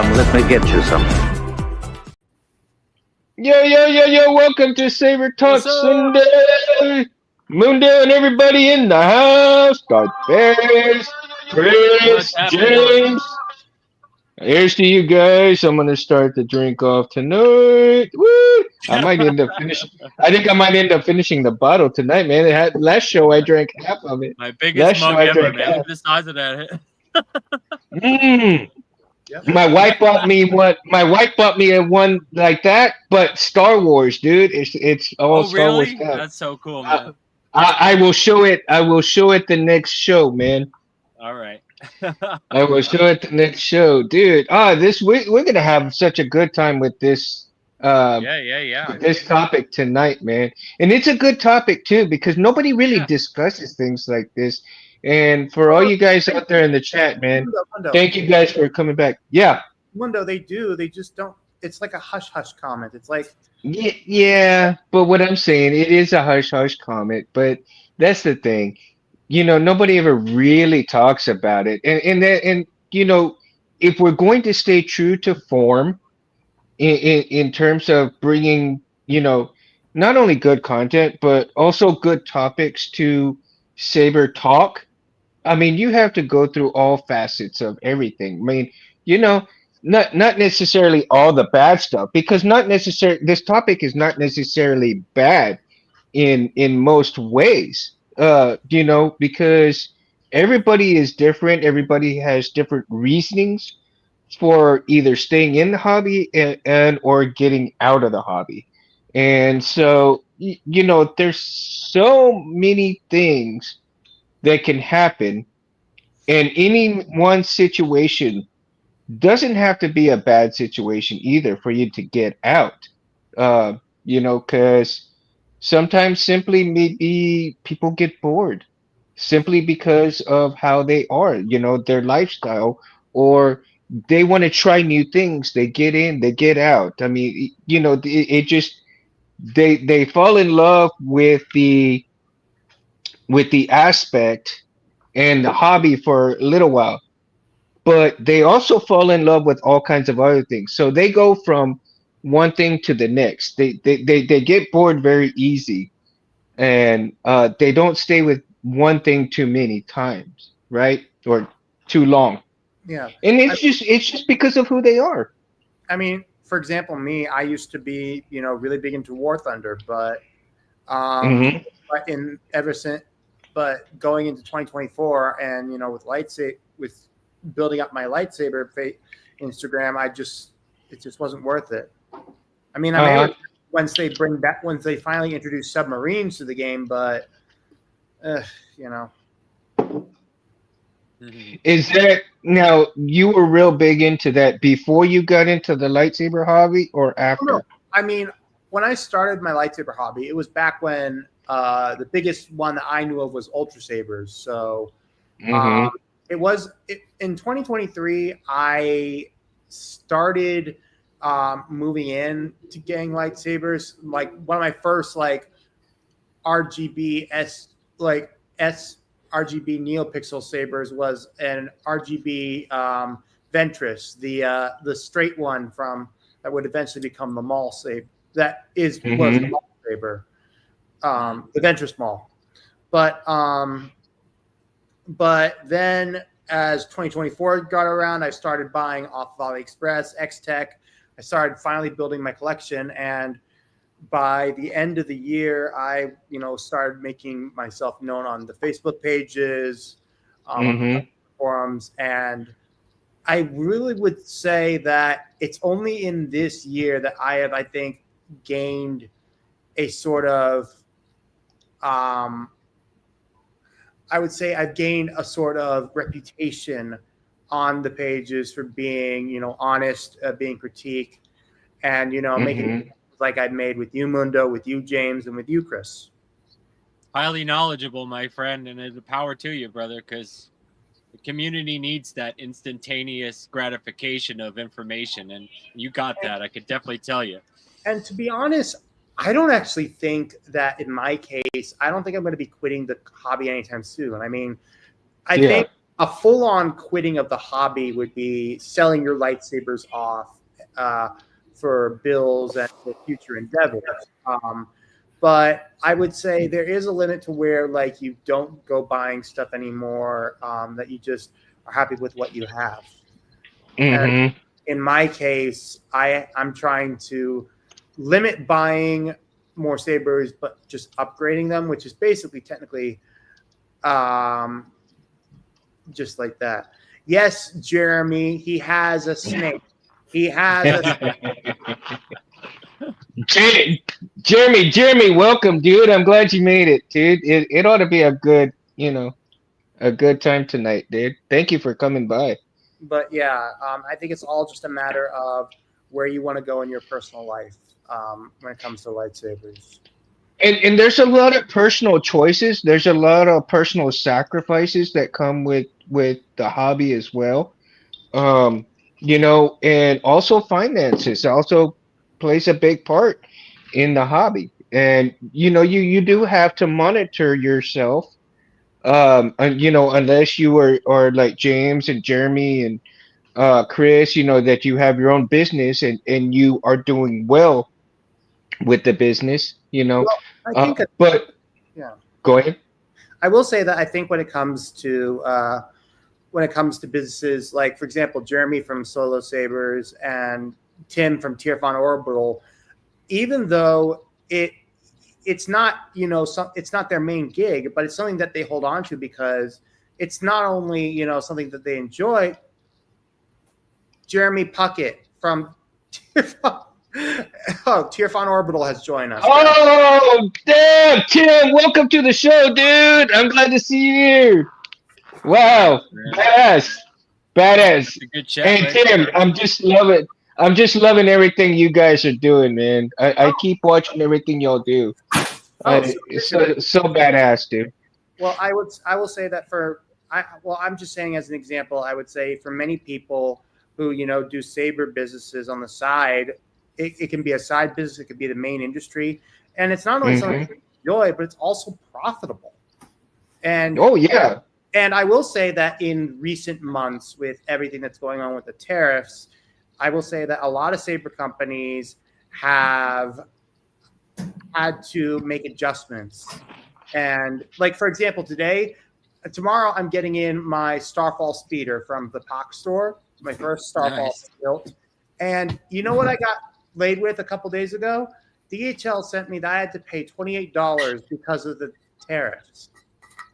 Come, let me get you some. Yo, welcome to Saber Talk What's up? Sunday. Mundo and everybody in the house. Got Bears, What's Chris, happening? James. Here's to you guys. I'm gonna start the drink off tonight. Woo! I might end up finishing. I think I might end up finishing the bottle tonight, man. Last show I drank half of it. My biggest Last show mug I ever, drank man. Look half. at the size of that. Mmm. Yep. My wife bought me one. My wife bought me a one like that, but Star Wars, dude. It's all Oh, Star Wars really? stuff. That's so cool, I, man. I will show it. I will show it the next show, man. All right. I will show it the next show, dude. This we're gonna have such a good time uh Yeah. with this topic tonight, man. And it's a good topic too because nobody really Yeah. discusses things like this. And for all Oh, you guys out there in the chat, man, Mundo. thank you guys for coming back. Yeah. Mundo, they do. They just don't. It's like a hush hush comment. It's like, Yeah, but what I'm saying, it is a hush hush comment, but that's the thing. Nobody ever really talks about it. And if we're going to stay true to form in terms of bringing, not only good content, but also good topics to Saber Talk, I mean, you have to go through all facets of everything. I mean, you know, not necessarily all the bad stuff, because not necessarily this topic is not necessarily bad in most ways. Because everybody is different. Everybody has different reasonings for either staying in the hobby and or getting out of the hobby. And so, there's so many things that can happen, and any one situation doesn't have to be a bad situation either for you to get out. Because sometimes simply maybe people get bored simply because of how they are, their lifestyle, or they want to try new things. They get in, they get out. I mean, it just they fall in love with the aspect and the hobby for a little while, but they also fall in love with all kinds of other things. So they go from one thing to the next. They get bored very easy, and they don't stay with one thing too many times, right? Or too long. yeah. And I, it's just because of who they are. I mean, for example, me, I used to be, really big into War Thunder, um, Hmm. but but going into 2024, and with building up my Instagram, it just wasn't worth it. I mean, I may Uh-huh. once they finally introduce submarines to the game, but you know. Is that now you were real big into that before you got into the lightsaber hobby or Oh, no. after? I mean, when I started my lightsaber hobby, it was back when the biggest one that I knew of was Ultra Sabers. So Hmm. in 2023. I started moving in to getting lightsabers. Like one of my first RGB S RGB NeoPixel sabers was an RGB Ventress, the straight one from that would eventually become the Maul saber. Was the Hmm. Maul saber, the Ventress Maul. But then as 2024 got around, I started buying off of AliExpress, X-Tech. I started finally building my collection, and by the end of the year, I started making myself known on the Facebook pages, on the Hmm. forums, and I really would say that it's only in this year that I think, gained a sort of, I would say I've gained a sort of reputation on the pages for being, honest, being critique, and, making Hmm. like I've made with you, Mundo, with you, James, and with you, Chris. Highly knowledgeable, my friend, and it's a power to you, brother, because the community needs that instantaneous gratification of information, and you got that. I could definitely tell you. And to be honest, I don't actually think that in my case, I don't think I'm going to be quitting the hobby anytime soon. I mean, I Yeah. think a full-on quitting of the hobby would be selling your lightsabers off uh, for bills and for future endeavors. But I would say there is a limit to where like you don't go buying stuff anymore. That you just are happy with what you have. And Mm-hmm. in my case, I'm trying to limit buying more sabers, but just upgrading them, which is basically technically um, just like that. Yes, Jeremy, he has a snake. He has a Jer- Jeremy, welcome, dude. I'm glad you made it, dude. It ought to be a good, a good time tonight, dude. Thank you for coming by. but yeah, I think it's all just a matter of where you want to go in your personal life when it comes to lightsabers. And there's a lot of personal choices. There's a lot of personal sacrifices that come with the hobby as well. Um, and also finances also plays a big part in the hobby. And you do have to monitor yourself. And, unless you are like James and Jeremy and Chris, that you have your own business and you are doing well with the business. Well, I think, But yeah, go ahead. I will say that I think when it comes to businesses, like for example, Jeremy from Solo Sabers and Tim from Tier Orbital, even though it's not it's not their main gig, but it's something that they hold on to because it's not only something that they enjoy. Jeremy Puckett from Tier Orbital has joined us, guys. Oh, damn, Tim, welcome to the show, dude. I'm glad to see you here. Wow, Congrats, man. badass, badass. It's a good chat And right Tim, there. I'm just loving everything you guys are doing, man. I keep watching everything y'all do. Oh, so It's so badass, dude. well, I will say that I'm just saying as an example, I would say for many people who do saber businesses on the side, it can be a side business, it could be the main industry, and it's not only something Hmm. you enjoy, but it's also profitable. And Oh yeah. and I will say that in recent months, with everything that's going on with the tariffs, I will say that a lot of saber companies have had to make adjustments. And like for example, tomorrow, I'm getting in my Starfall speeder from the POC store. It's my first Starfall Nice. built. And you know what I got laid with a couple days ago? DHL sent me that I had to pay $28 because of the tariffs.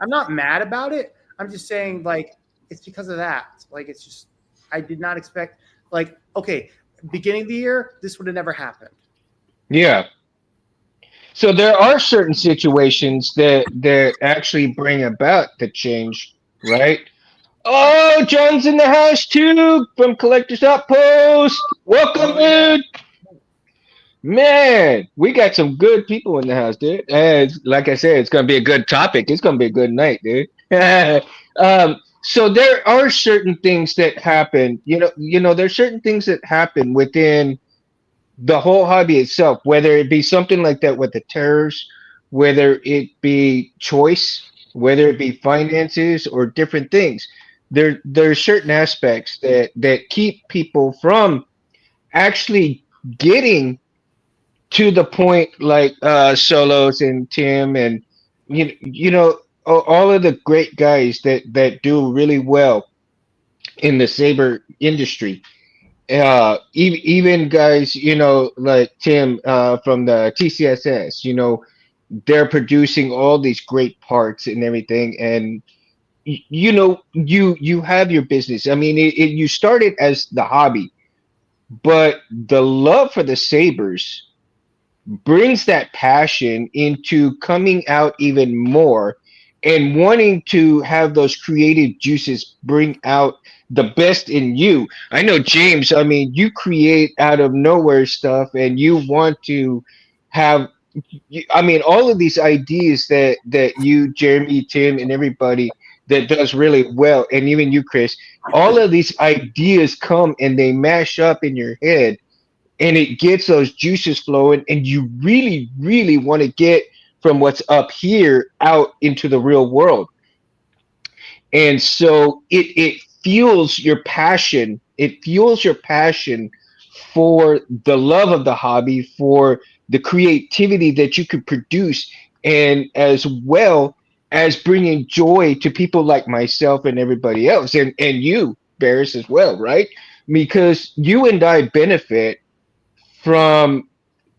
I'm not mad about it. I'm just saying, like, it's because of that. Like, it's just, I did not expect, like, okay, beginning of the year, this would have never happened. Yeah. So there are certain situations that actually bring about the change, right? Oh, John's in the house too from Collector's Outpost. Welcome, Oh yeah. dude. Man, we got some good people in the house, dude. And like I said, it's gonna be a good topic. It's gonna be a good night, dude. So there are certain things that happen. There's certain things that happen within the whole hobby itself, whether it be something like that with the terrors, whether it be choice, whether it be finances or different things. There's certain aspects that keep people from actually getting to the point like Solos and Tim and all of the great guys that do really well in the saber industry. Even guys, like Tim from the TCSS, they're producing all these great parts and everything. And you have your business. I mean, you started as the hobby, but the love for the sabers brings that passion into coming out even more and wanting to have those creative juices bring out the best in you. I know, James, I mean, you create out of nowhere stuff and you want to have I mean, all of these ideas that you, Jeremy, Tim, and everybody that does really well, and even you, Chris, all of these ideas come and they mash up in your head and it gets those juices flowing and you really really want to get from what's up here out into the real world. And so it fuels your passion. It fuels your passion for the love of the hobby, for the creativity that you could produce, and as well as bringing joy to people like myself and everybody else, and you, Barris, as well, right? Because you and I benefit from,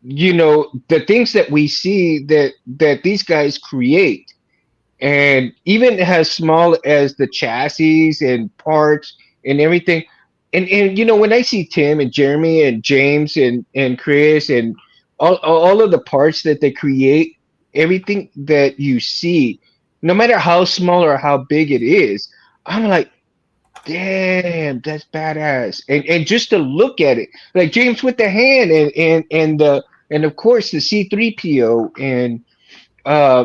the things that we see that these guys create, and even as small as the chassis and parts and everything. And when I see Tim and Jeremy and James and Chris and all of the parts that they create, everything that you see, no matter how small or how big it is, I'm like, damn, that's badass. And just to look at it, like James with the hand, and of course the C3PO, and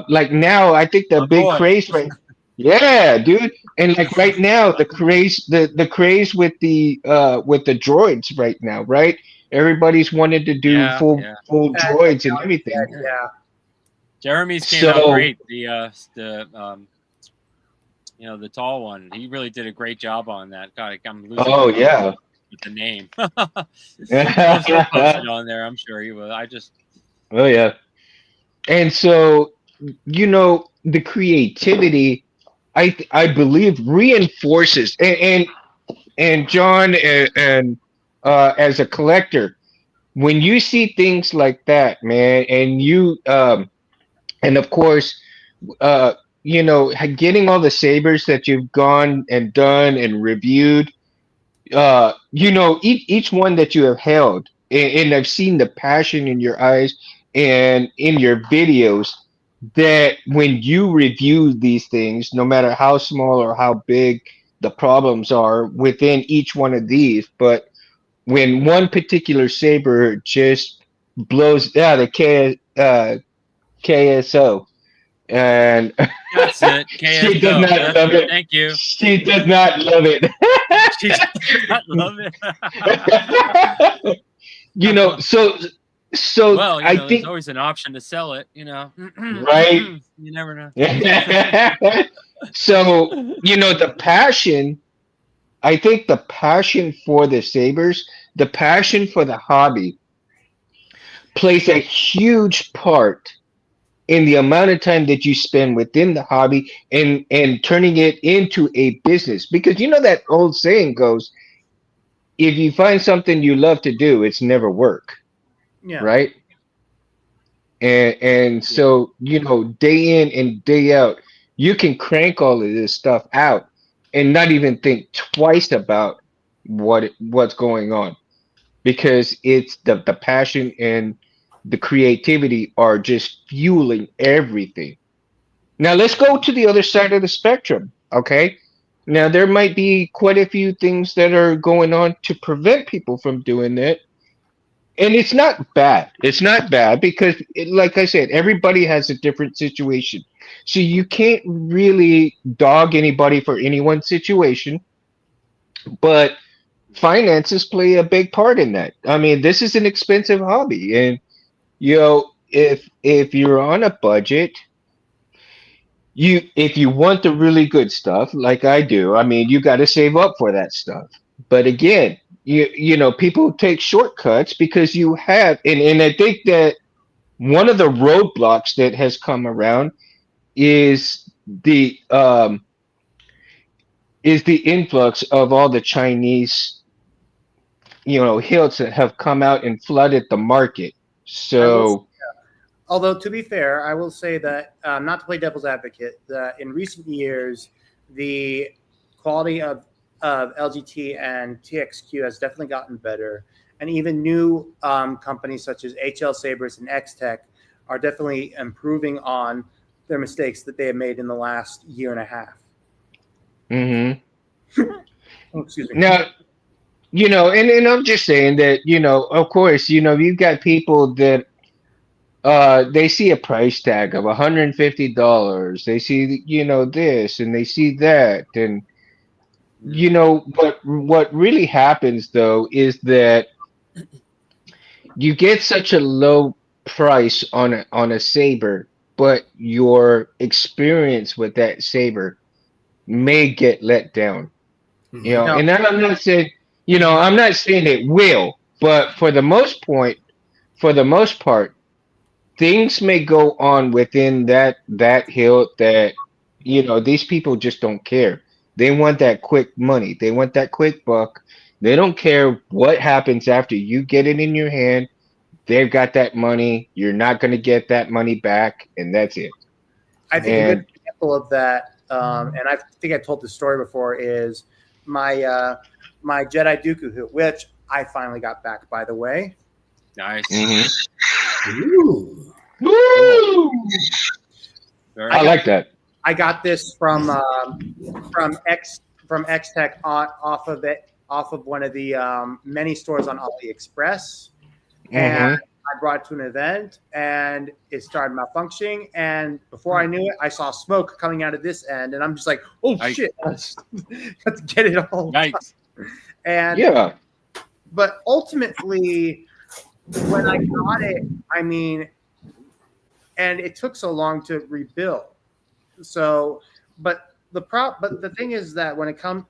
like now I think the My big boy. craze, right? Yeah, dude. And like right now the craze with the droids right now, right? Everybody's wanted to do Yeah, full yeah. full And droids and everything. Yeah. yeah, Jeremy's came out So great. The tall one. He really did a great job on that. God, I'm losing my oh mind yeah. with the name. He'll post it on there. I'm sure he will. I just Oh yeah. And so, the creativity, I believe, reinforces, and John, as a collector, when you see things like that, man, and of course, uh, getting all the sabers that you've gone and done and reviewed, each one that you have held, and I've seen the passion in your eyes and in your videos, that when you review these things, no matter how small or how big the problems are within each one of these, but when one particular saber just blows out the KSO, and that's it. she does KSO. not That's love it. it. Thank you. She does not love it. She does not love it. So Well, I there's think, always an option to sell it. right. You never know. So, the passion, I think the passion for the sabers, the passion for the hobby plays a huge part in the amount of time that you spend within the hobby, and turning it into a business. Because that old saying goes, if you find something you love to do, it's never work, yeah. right? And Yeah. so, day in and day out, you can crank all of this stuff out and not even think twice about what's going on, because it's the passion and the creativity are just fueling everything. Now let's go to the other side of the spectrum, okay? Now there might be quite a few things that are going on to prevent people from doing that, and it's not bad. It's not bad because, like I said, everybody has a different situation. So you can't really dog anybody for anyone's situation, but finances play a big part in that. I mean, this is an expensive hobby, and if you're on a budget, if you want the really good stuff, like I do, I mean, you got to save up for that stuff. But again, people take shortcuts because you have, and I think that one of the roadblocks that has come around is the influx of all the Chinese, hills that have come out and flooded the market. I will. So, Although to be fair, I will say that not to play devil's advocate, that in recent years, the quality of LGT and TXQ has definitely gotten better, and even new companies such as HL Sabers and X Tech are definitely improving on their mistakes that they have made in the last year and a half. mhm. Oh, excuse me. Now, and I'm just saying that, of course, you've got people that they see a price tag of $150. They see, this, and they see that. And what really happens though is that you get such a low price on a saber, but your experience with that saber may get let down. You know, No, and then I'm not saying, I'm not saying it will, but for the most part, things may go on within that hill that, these people just don't care. They want that quick money. They want that quick buck. They don't care what happens after you get it in your hand. They've got that money. You're not going to get that money back, and that's it. I think a good And example of that, and I think I told this story before, is my Jedi Dooku hoot, which I finally got back, by the way. Nice. mhm. Ooh. Cool. Woo! Very I I got like that. I got this from X Tech off of one of the many stores on AliExpress, and Hmm. I brought it to an event, and it started malfunctioning. And before I knew it, I saw smoke coming out of this end, and I'm just like, "Oh Nice. shit!" Let's get it all. Nice. And Yeah. but ultimately, when I got it, I mean, and it took so long to rebuild. So, but the thing is that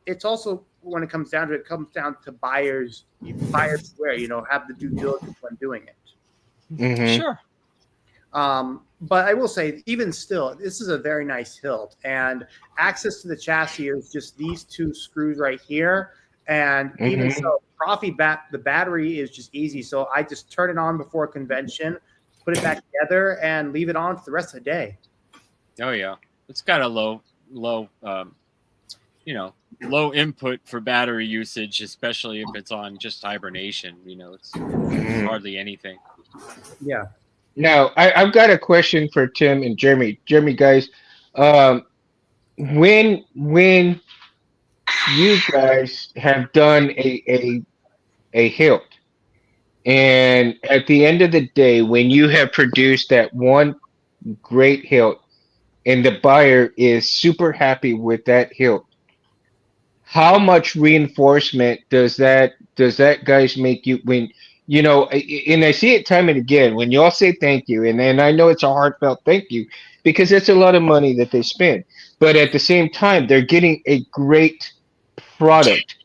it's also when it comes down to it, comes down to buyers beware. Have the due diligence when doing it. Hmm. Sure. But I will say, even still, this is a very nice hilt, and access to the chassis is just these two screws right here. And even Hmm. so, the battery is just easy. So I just turn it on before a convention, put it back together, and leave it on for the rest of the day. Oh yeah. It's got a low, low input for battery usage, especially if it's on just hibernation. It's Hmm. hardly anything. Yeah. Now, I've got a question for Tim and Jeremy. Jeremy, guys, um, when you guys have done a hilt, and at the end of the day, when you have produced that one great hilt, and the buyer is super happy with that hilt, how much reinforcement does that guys make you when and I see it time and again when y'all say thank you, and I know it's a heartfelt thank you because it's a lot of money that they spend, but at the same time they're getting a great product,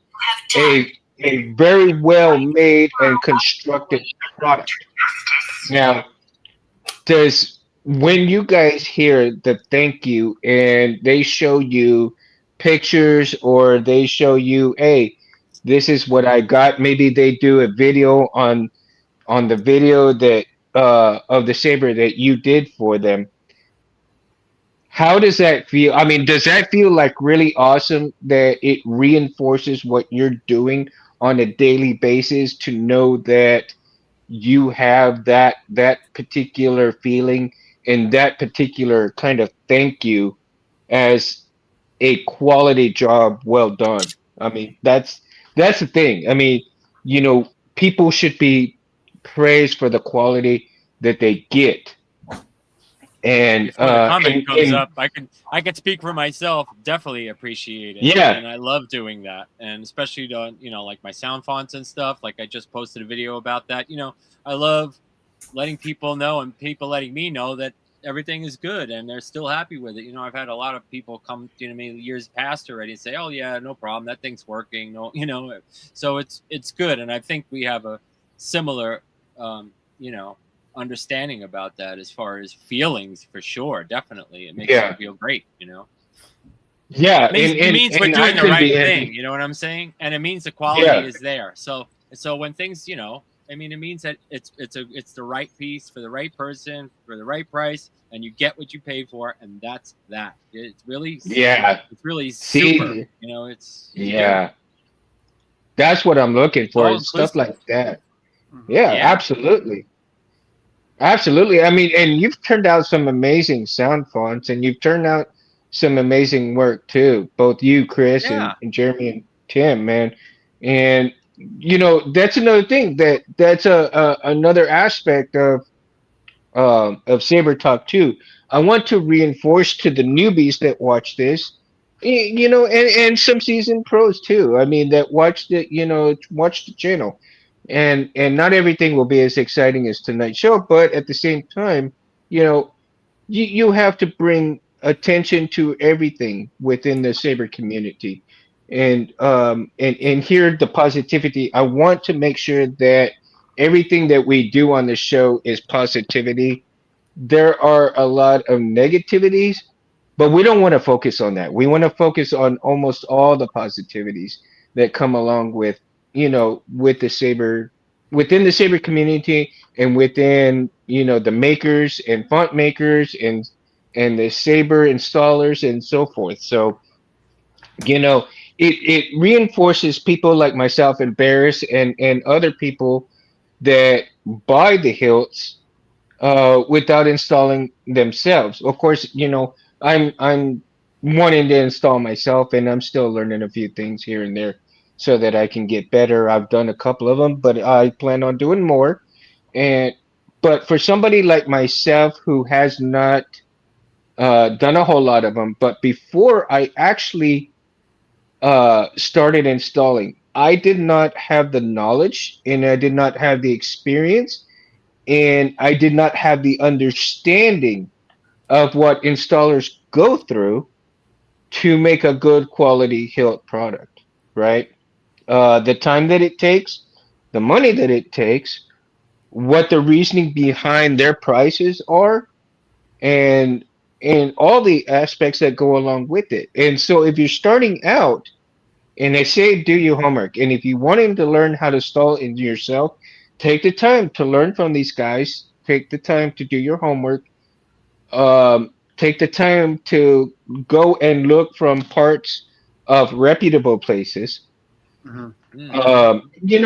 a very well made and constructed product. Now, does when you guys hear the thank you and they show you pictures or they show you, hey, this is what I got. Maybe they do a video on the video that of the saber that you did for them. How does that feel? I mean, does that feel like really awesome that it reinforces what you're doing on a daily basis to know that you have that particular feeling and that particular kind of thank you as a quality job well done? I mean, that's the thing. I mean, people should be praised for the quality that they get. And Before the comment comes and up, I can speak for myself. Definitely appreciate it, yeah. and I love doing that, and especially on like my sound fonts and stuff. Like I just posted a video about that. I love letting people know and people letting me know that everything is good and they're still happy with it. I've had a lot of people come to me years past already and say, "Oh yeah, no problem, that thing's working." No, so it's good, and I think we have a similar, um, you know, understanding about that as far as feelings for sure. Definitely, it makes you Yeah. feel great. Yeah, It means we're and I doing the couldn't right be thing. happy. You know what I'm saying? And it means the quality Yeah. is there. So when things, it means that it's the right piece for the right person for the right price, and you get what you pay for, and that's that. Yeah. It's really super. See, It's good. yeah. That's what I'm looking It's for, all is stuff inclusive. like that. Mhm. Yeah, Yeah. absolutely. Absolutely. I mean, and you've turned out some amazing sound fonts and you've turned out some amazing work too. Both you, Chris, Yeah. and Jeremy and Tim, man. And that's another thing that's another aspect of Saber Talk too. I want to reinforce to the newbies that watch this, and some seasoned pros too. I mean, that watch the channel, and not everything will be as exciting as tonight's show, but at the same time, you know, you have to bring. attention to everything within the saber community, and here the positivity. I want to make sure that everything that we do on the show is positivity. There are a lot of negativities, but we don't want to focus on that. We want to focus on almost all the positivities that come along with, with the saber, within the saber community, and within, the makers and font makers and the saber installers and so forth. So, you know, it reinforces people like myself and Barris and other people that buy the hilts without installing themselves. Of course, I'm wanting to install myself, and I'm still learning a few things here and there so that I can get better. I've done a couple of them, but I plan on doing more. And but for somebody like myself who has not done a whole lot of them, but before I actually started installing, I did not have the knowledge and I did not have the experience and I did not have the understanding of what installers go through to make a good quality hilt product, right? The time that it takes, the money that it takes, what the reasoning behind their prices are, and all the aspects that go along with it. And so if you're starting out and they say do your homework, and if you want him to learn how to install it yourself, take the time to learn from these guys, take the time to do your homework, take the time to go and look from parts of reputable places. Mhm.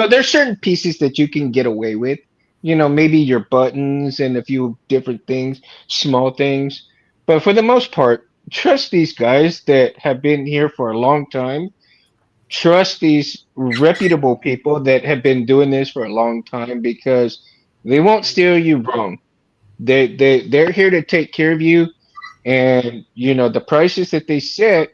There's certain pieces that you can get away with. Maybe your buttons and a few different things, small things. But for the most part, trust these guys that have been here for a long time. Trust these reputable people that have been doing this for a long time because they won't steer you wrong. They're here to take care of you, and the prices that they set,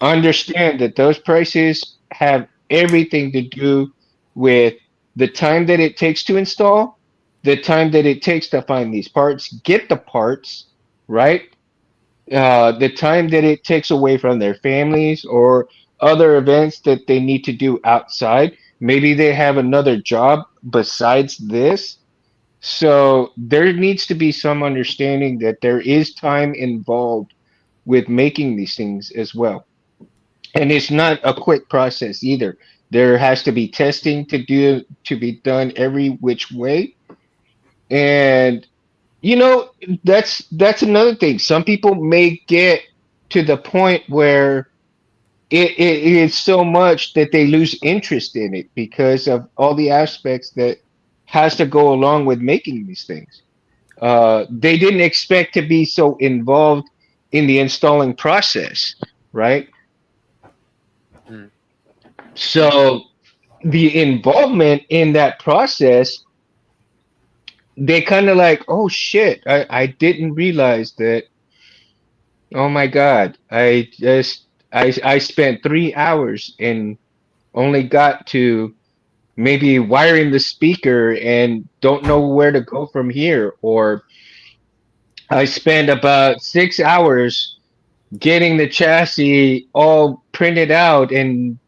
understand that those prices have everything to do with the time that it takes to install, the time that it takes to find these parts, get the parts, right? The time that it takes away from their families or other events that they need to do outside. Maybe they have another job besides this. So there needs to be some understanding that there is time involved with making these things as well. And it's not a quick process either. There has to be testing to be done every which way. And you know, that's another thing. Some people may get to the point where it is so much that they lose interest in it because of all the aspects that has to go along with making these things. They didn't expect to be so involved in the installing process, right? Mm. So the involvement in that process, they kind of like, oh shit, I didn't realize that. Oh my God, I spent 3 hours and only got to maybe wiring the speaker and don't know where to go from here. Or I spent about 6 hours getting the chassis all printed out and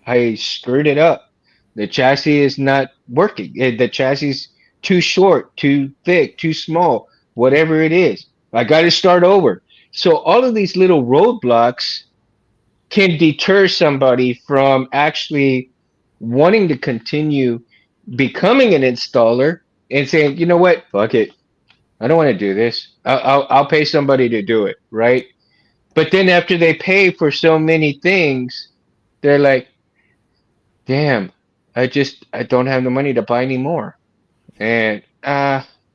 I screwed it up. The chassis is not working. The chassis is too short, too thick, too small, whatever it is. I got to start over. So all of these little roadblocks can deter somebody from actually wanting to continue becoming an installer and saying, you know what, fuck it, I don't want to do this. I'll pay somebody to do it, right? But then after they pay for so many things, they're like, damn, I don't have the money to buy any more. And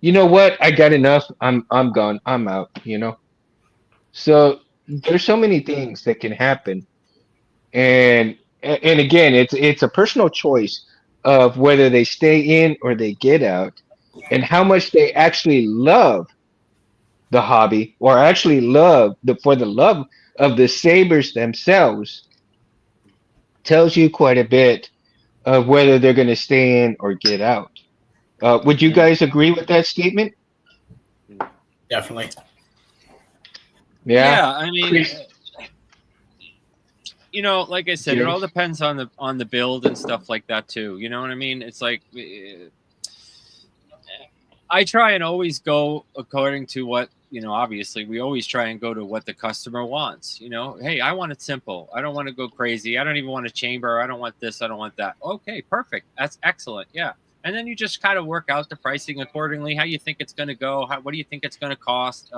you know what? I got enough. I'm gone. I'm out. So there's so many things that can happen. And again, it's a personal choice of whether they stay in or they get out and how much they actually love the hobby or actually love for the love of the sabers themselves tells you quite a bit of whether they're going to stay in or get out. Would you Mm. guys agree with that statement? Mm. Definitely. Yeah. Yeah, I mean, Chris, like I said, it Jerry. all depends on the build and stuff like that too. You know what I mean? It's like I try and always go according to what, obviously we always try and go to what the customer wants. Hey, I want it simple. I don't want to go crazy. I don't even want a chamber. I don't want this. I don't want that. Okay, perfect. That's excellent. Yeah. And then you just kind of work out the pricing accordingly, how you think it's going to go. What do you think it's going to cost?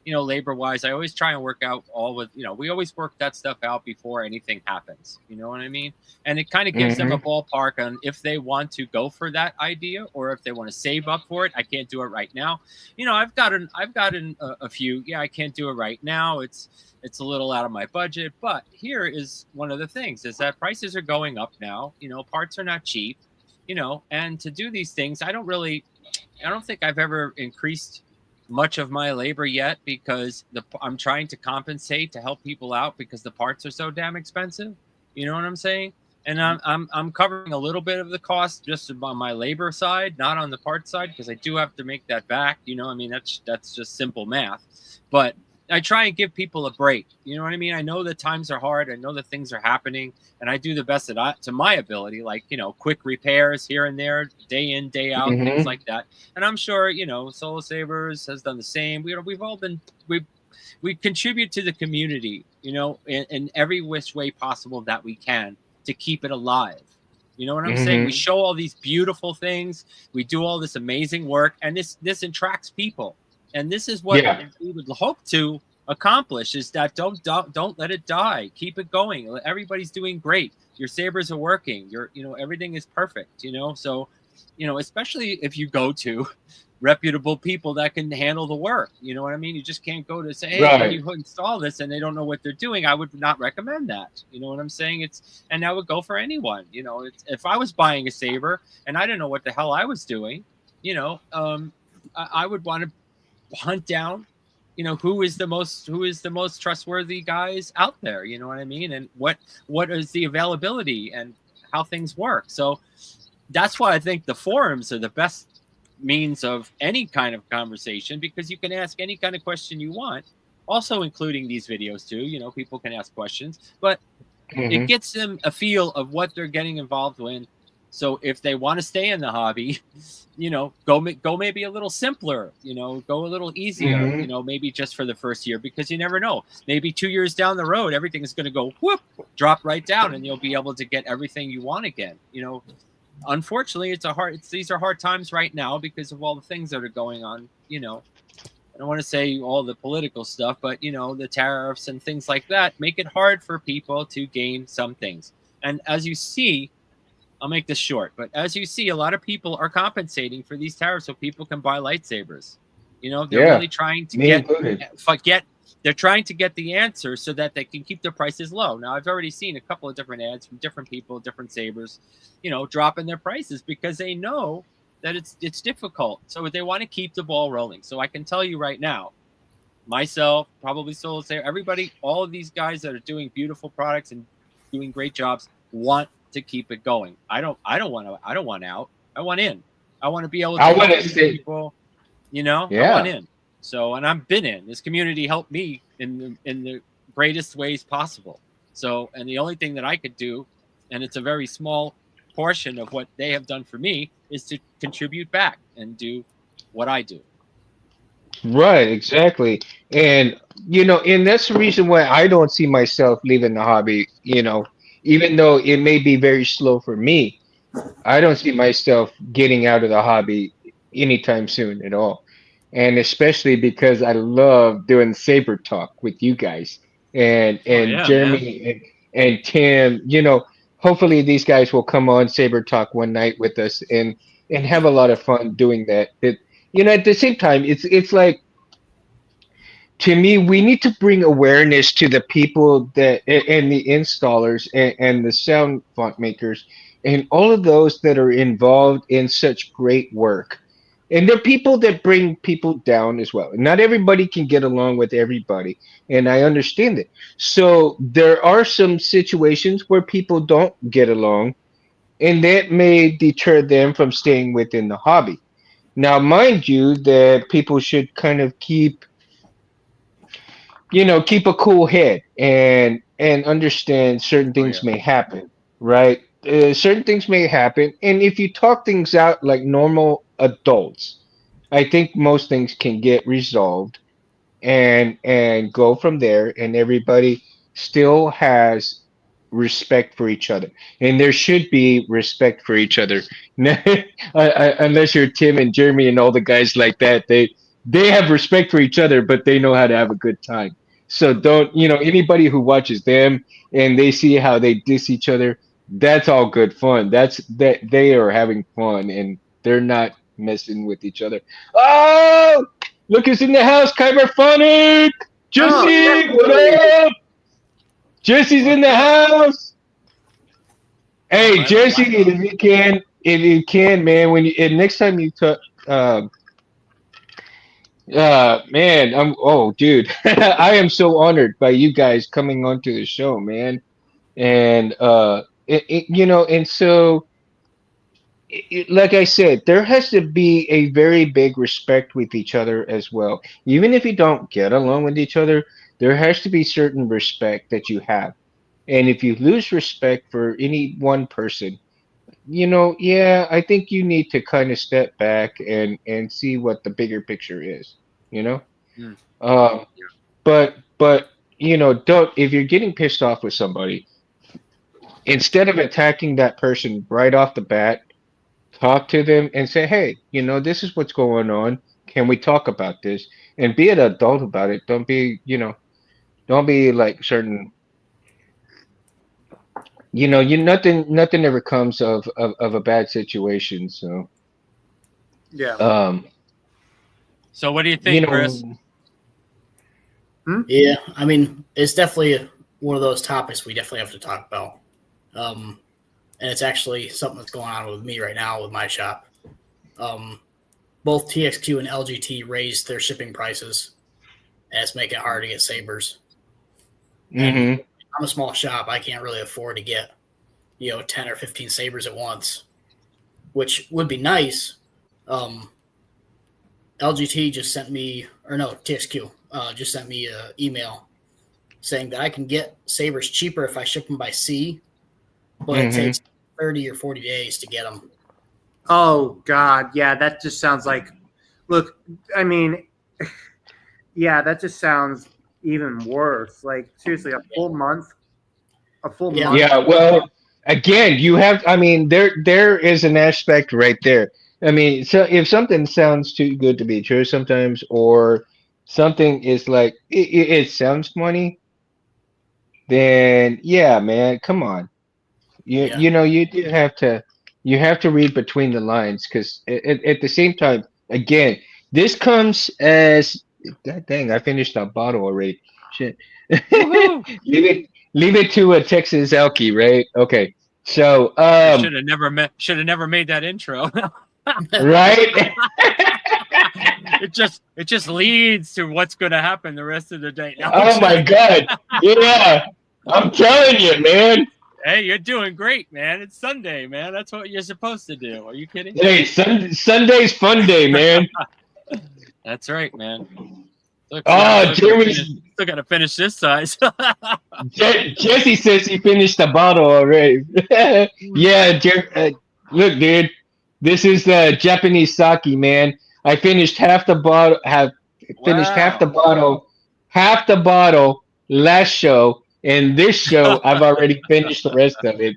Labor wise, I always try and work out all with, we always work that stuff out before anything happens. You know what I mean? And it kind of gives them a Hmm. ballpark on if they want to go for that idea or if they want to save up for it. I can't do it right now. I've gotten a few. Yeah, I can't do it right now. It's a little out of my budget. But here is one of the things is that prices are going up now. Parts are not cheap. And to do these things, I don't think I've ever increased much of my labor yet because I'm trying to compensate to help people out because the parts are so damn expensive. You know what I'm saying? And I'm covering a little bit of the cost just on my labor side, not on the part side, because I do have to make that back. I mean that's just simple math. But I try and give people a break. You know what I mean? I know that times are hard. I know that things are happening, and I do the best to my ability, like quick repairs here and there, day in, day out, things Hmm. like that. And I'm sure Solo Savers has done the same. We've all been we contribute to the community, in every which way possible that we can to keep it alive. You know what I'm saying? We Hmm. show all these beautiful things, we do all this amazing work, and this attracts people. And this is what Yeah. we would hope to accomplish is that don't let it die. Keep it going. Everybody's doing great. Your sabers are working. Everything is perfect. So especially if you go to reputable people that can handle the work. You know what I mean? You just can't go to say, hey, can Right. you install this? And they don't know what they're doing. I would not recommend that. You know what I'm saying? And that would go for anyone. If I was buying a saber and I didn't know what the hell I was doing, I would want to hunt down who is the most trustworthy guys out there, you know what I mean, and what is the availability and how things work. So that's why I think the forums are the best means of any kind of conversation because you can ask any kind of question you want, also including these videos too. People can ask questions, but it Hmm. gets them a feel of what they're getting involved in. So if they want to stay in the hobby, go maybe a little simpler, go a little easier, Hmm. maybe just for the first year because you never know. Maybe 2 years down the road, everything is going to go whoop, drop right down, and you'll be able to get everything you want again. Unfortunately, these are hard times right now because of all the things that are going on. I don't want to say all the political stuff, but the tariffs and things like that make it hard for people to gain some things. And as you see, I'll make this short, but as you see, a lot of people are compensating for these tariffs so people can buy lightsabers. They're Yeah. really trying to Me included. they're trying to get the answer so that they can keep their prices low. Now, I've already seen a couple of different ads from different people, different sabers, dropping their prices because they know that it's difficult. So they want to keep the ball rolling. So I can tell you right now, myself, probably Solo Saber, everybody, all of these guys that are doing beautiful products and doing great jobs want to keep it going. I don't want out. I want in. I want to be able I to want help to these say, people. I want yeah. in. So, and I've been in. This community helped me in the greatest ways possible. So, and the only thing that I could do, and it's a very small portion of what they have done for me, is to contribute back and do what I do. Right, exactly. And and that's the reason why I don't see myself leaving the hobby, even though it may be very slow for me. I don't see myself getting out of the hobby anytime soon at all. And especially because I love doing saber talk with you guys Oh and yeah, man. Jeremy and Tim. Hopefully these guys will come on saber talk one night with us and have a lot of fun doing that. At the same time, it's like to me, we need to bring awareness to the people and the installers and the sound font makers and all of those that are involved in such great work. And there are people that bring people down as well. Not everybody can get along with everybody, and I understand it. So there are some situations where people don't get along, and that may deter them from staying within the hobby. Now, mind you, that people should kind of keep keep a cool head and understand certain Oh things yeah. may happen, right? Certain things may happen, and if you talk things out like normal adults, I think most things can get resolved and go from there, and everybody still has respect for each other, and there should be respect for each other. Unless you're Tim and Jeremy and all the guys like that, they have respect for each other, but they know how to have a good time. So don't, anybody who watches them and they see how they diss each other, that's all good fun. That's that they are having fun and they're not messing with each other. Oh, look who's in the house, Kyber Phonic! Oh, Jesse, what Jesse! up? Jesse's in What's the up? house. All Hey, right, all Jesse, right. if you can, man, when you and next time you talk, man, dude, I am so honored by you guys coming onto the show, man, and and so like I said, there has to be a very big respect with each other as well. Even if you don't get along with each other, there has to be certain respect that you have. And if you lose respect for any one person, yeah, I think you need to kind of step back and see what the bigger picture is, you know? Mm, Um, yeah. but don't if you're getting pissed off with somebody, instead of attacking that person right off the bat, talk to them and say, hey, this is what's going on. Can we talk about this? And be an adult about it. Don't be like certain, nothing ever comes of a bad situation. So, Yeah. um, So what do you you think, Chris? know, Yeah, I mean, it's definitely one of those topics we definitely have to talk about. And it's actually something that's going on with me right now with my shop. Um, both TXQ and LGT raised their shipping prices, and it's making it hard to get sabers. And hmm I'm a small shop; I can't really afford to get 10 or 15 sabers at once, which would be nice. Um, LGT just sent me, or no, TXQ just sent me an email saying that I can get sabers cheaper if I ship them by sea, but it hmm takes 30 or 40 days to get them. Oh God, yeah, that just sounds like. Look, I mean, yeah, that just sounds even worse. Like seriously, a full month, a full Yeah, month. Yeah, well, again, I mean, there is an aspect right there. I mean, so if something sounds too good to be true sometimes, or something is like it sounds funny, then yeah, man, come on. You yeah, you know you have to read between the lines because at the same time, again, this comes as God dang, I finished a bottle already. Shit. Woohoo! Leave it to a Texas Elkie, right? Okay. So I should have never made that intro. right. it just leads to what's going to happen the rest of the day. No, I'm Oh my just- God. Yeah. I'm telling you, man. hey, you're doing great, man. It's Sunday, man. That's what you're supposed to do. Are you kidding? Hey, Sunday's fun day, man. That's right, man. Look, Oh, Jeremy's still gotta finish this size. Jesse says he finished the bottle already. Yeah, look, dude, this is Japanese sake, man. I finished half the bottle. Have finished Wow. half the bottle last show, and this show I've already finished the rest of it.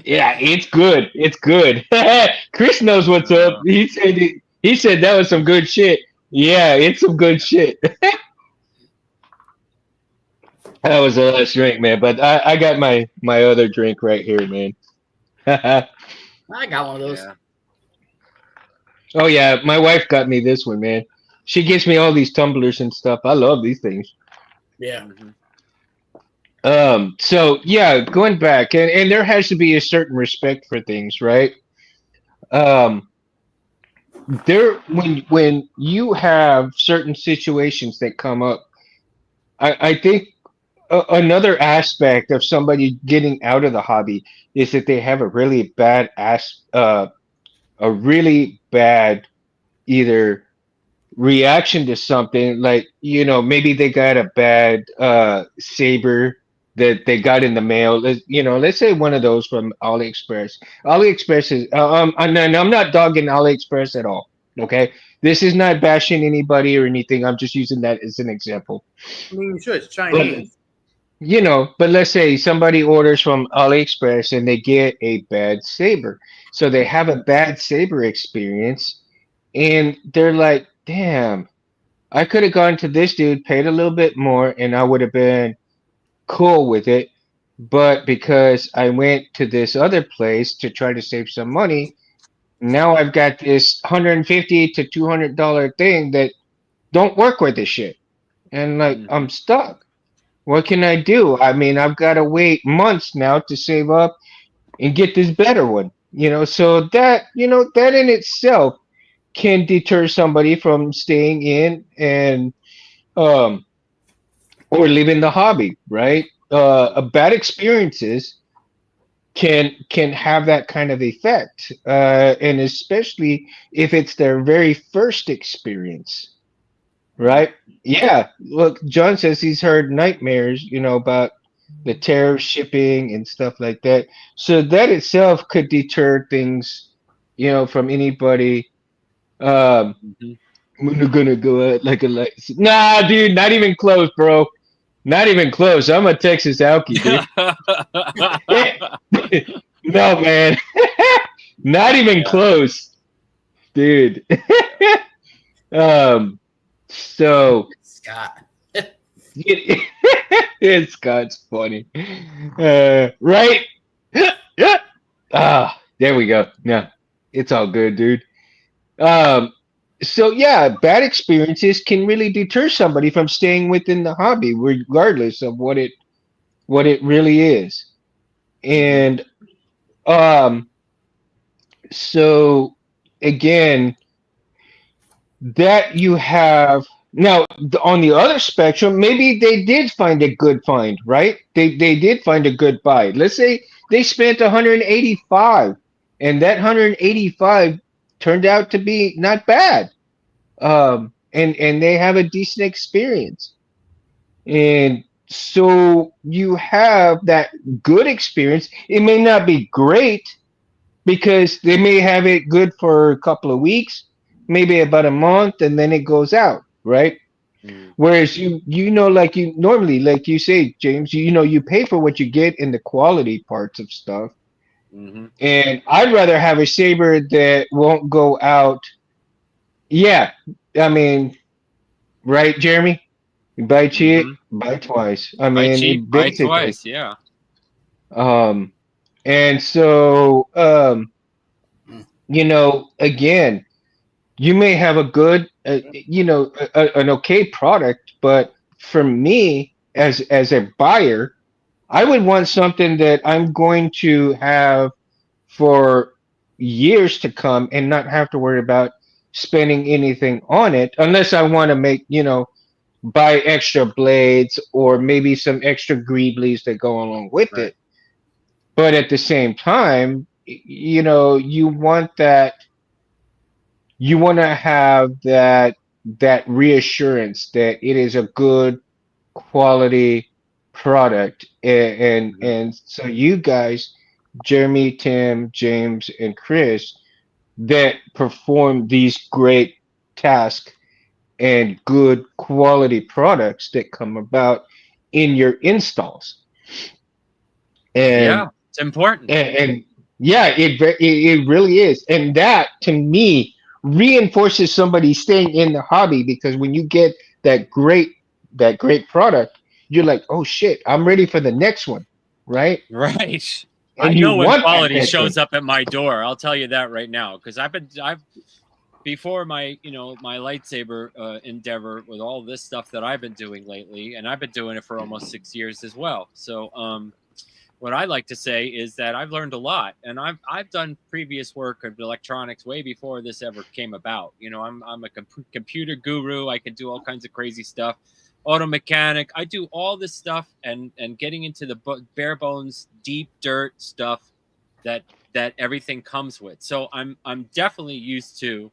Yeah, it's good. It's good. Chris knows what's up. Uh, He said that was some good shit. Yeah, it's some good shit. That was the last drink, man. But I got my other drink right here, man. I got one of those. yeah. Oh yeah, my wife got me this one, man. She gives me all these tumblers and stuff. I love these things. Yeah, Mhm. So yeah, going back, and there has to be a certain respect for things, right? Um, when you have certain situations that come up, I think another aspect of somebody getting out of the hobby is that they have a really bad either reaction to something, like, maybe they got a bad saber that they got in the mail. Let's say one of those from AliExpress. AliExpress is and I'm not dogging AliExpress at all. Okay, this is not bashing anybody or anything. I'm just using that as an example. I mean, you should. It's But Chinese. but let's say somebody orders from AliExpress and they get a bad saber. So they have a bad saber experience and they're like, damn, I could have gone to this dude, paid a little bit more, and I would have been cool with it. But because I went to this other place to try to save some money, now I've got this $150 to $200 thing that don't work with this shit. And like, Mhm. I'm stuck. What can I do? I mean, I've got to wait months now to save up and get this better one. So that in itself can deter somebody from staying in and um or leaving the hobby, right? A bad experiences can have that kind of effect, and especially if it's their very first experience, right? Yeah. Look, John says he's heard nightmares, about the tariff shipping and stuff like that. So that itself could deter things, from anybody. Um, Mhm. I'm gonna go out like a light. Nah, dude, not even close, bro. Not even close. I'm a Texas Alky, dude. No, man. Not even Yeah. close, dude. um, so Scott. it's Scott's funny. Right? There we go. Yeah, it's all good, dude. Um, so yeah, bad experiences can really deter somebody from staying within the hobby, regardless of what it really is. Mhm. And um, so again, that you have now on the other spectrum, maybe they did find a good find, right? They did find a good buy. Let's say they spent 185 and that 185 turned out to be not bad. And they have a decent experience. And so you have that good experience. It may not be great, because they may have it good for a couple of weeks, maybe about a month, and then it goes out, right? Mhm. Whereas like you normally, like you say, James, you pay for what you get in the quality parts of stuff. Mhm. And I'd rather have a saber that won't go out. Yeah, I mean, right, Jeremy? You buy cheap, Mhm. buy twice. I Buy mean, cheap, it buy basically. twice. Yeah. Um, and so, again, you may have a good an okay product, but for me as a buyer, I would want something that I'm going to have for years to come and not have to worry about spending anything on it, unless I want to make buy extra blades or maybe some extra greeblies that go along with Right. it. But at the same time, you want to have that reassurance that it is a good quality product. and Mhm. and so you guys, Jeremy, Tim, James, and Chris, that perform these great tasks and good quality products that come about in your installs. and Yeah, it's important. and yeah, it really is, and that to me reinforces somebody staying in the hobby, because when you get that great product, you're like, oh shit, I'm ready for the next one, right? Right. I And you know when want that quality next shows one. up at my door. I'll tell you that right now, because I've before my my lightsaber endeavor with all this stuff that I've been doing lately, and I've been doing it for almost 6 years as well. So what I like to say is that I've learned a lot, and I've done previous work of electronics way before this ever came about. I'm a computer guru. I can do all kinds of crazy stuff. Auto mechanic. I do all this stuff, and getting into the bare bones, deep dirt stuff that everything comes with. So I'm definitely used to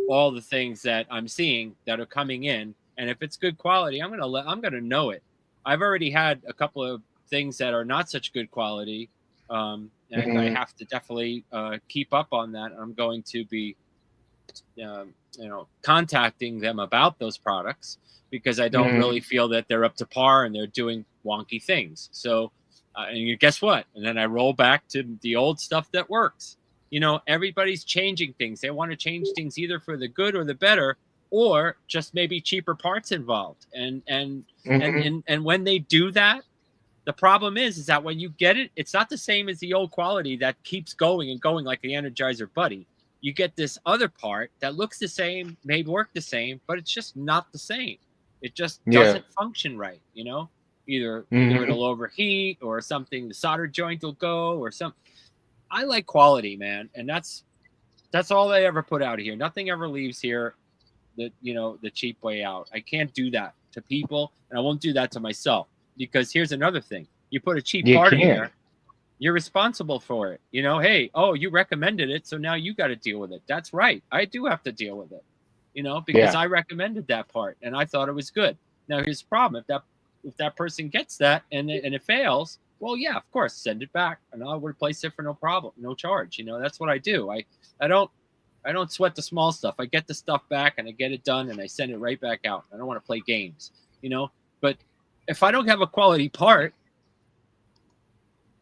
all the things that I'm seeing that are coming in, and if it's good quality, I'm gonna know it. I've already had a couple of things that are not such good quality, and I Mhm. have to definitely keep up on that. I'm going to be, contacting them about those products because I don't Mhm. really feel that they're up to par and they're doing wonky things. So, and guess what? And then I roll back to the old stuff that works. Everybody's changing things. They want to change things either for the good or the better, or just maybe cheaper parts involved. Mhm. And when they do that, the problem is that when you get it, it's not the same as the old quality that keeps going and going like the Energizer Buddy. You get this other part that looks the same, may work the same, but it's just not the same. It just Yeah. doesn't function right, Either Mhm. it'll overheat or something, the solder joint will go or some. I like quality, man, and that's all they ever put out here. Nothing ever leaves here the cheap way out. I can't do that to people, and I won't do that to myself. Because here's another thing: you put a cheap You part in can. there, you're responsible for it. Hey, oh, you recommended it, so now you got to deal with it. That's right. I do have to deal with it. Because Yeah. I recommended that part and I thought it was good. Now here's the problem: if that person gets that and it fails, well, yeah, of course, send it back and I'll replace it for no problem, no charge. That's what I do. I don't sweat the small stuff. I get the stuff back and I get it done and I send it right back out. I don't want to play games, But if I don't have a quality part,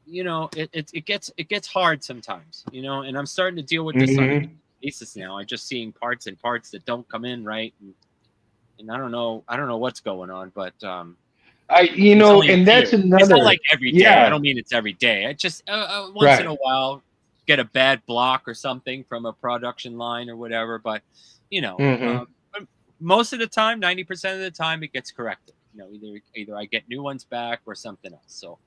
it gets hard sometimes, And I'm starting to deal with this on a Mhm. daily basis now. I'm just seeing parts that don't come in right, and I don't know what's going on, but there's only a And that's few. It's not another. like every day. I Yeah. don't mean it's every day. I just once in Right. a while get a bad block or something from a production line or whatever. But Mhm. but most of the time, 90% of the time, it gets corrected. Either I get new ones back or something else. So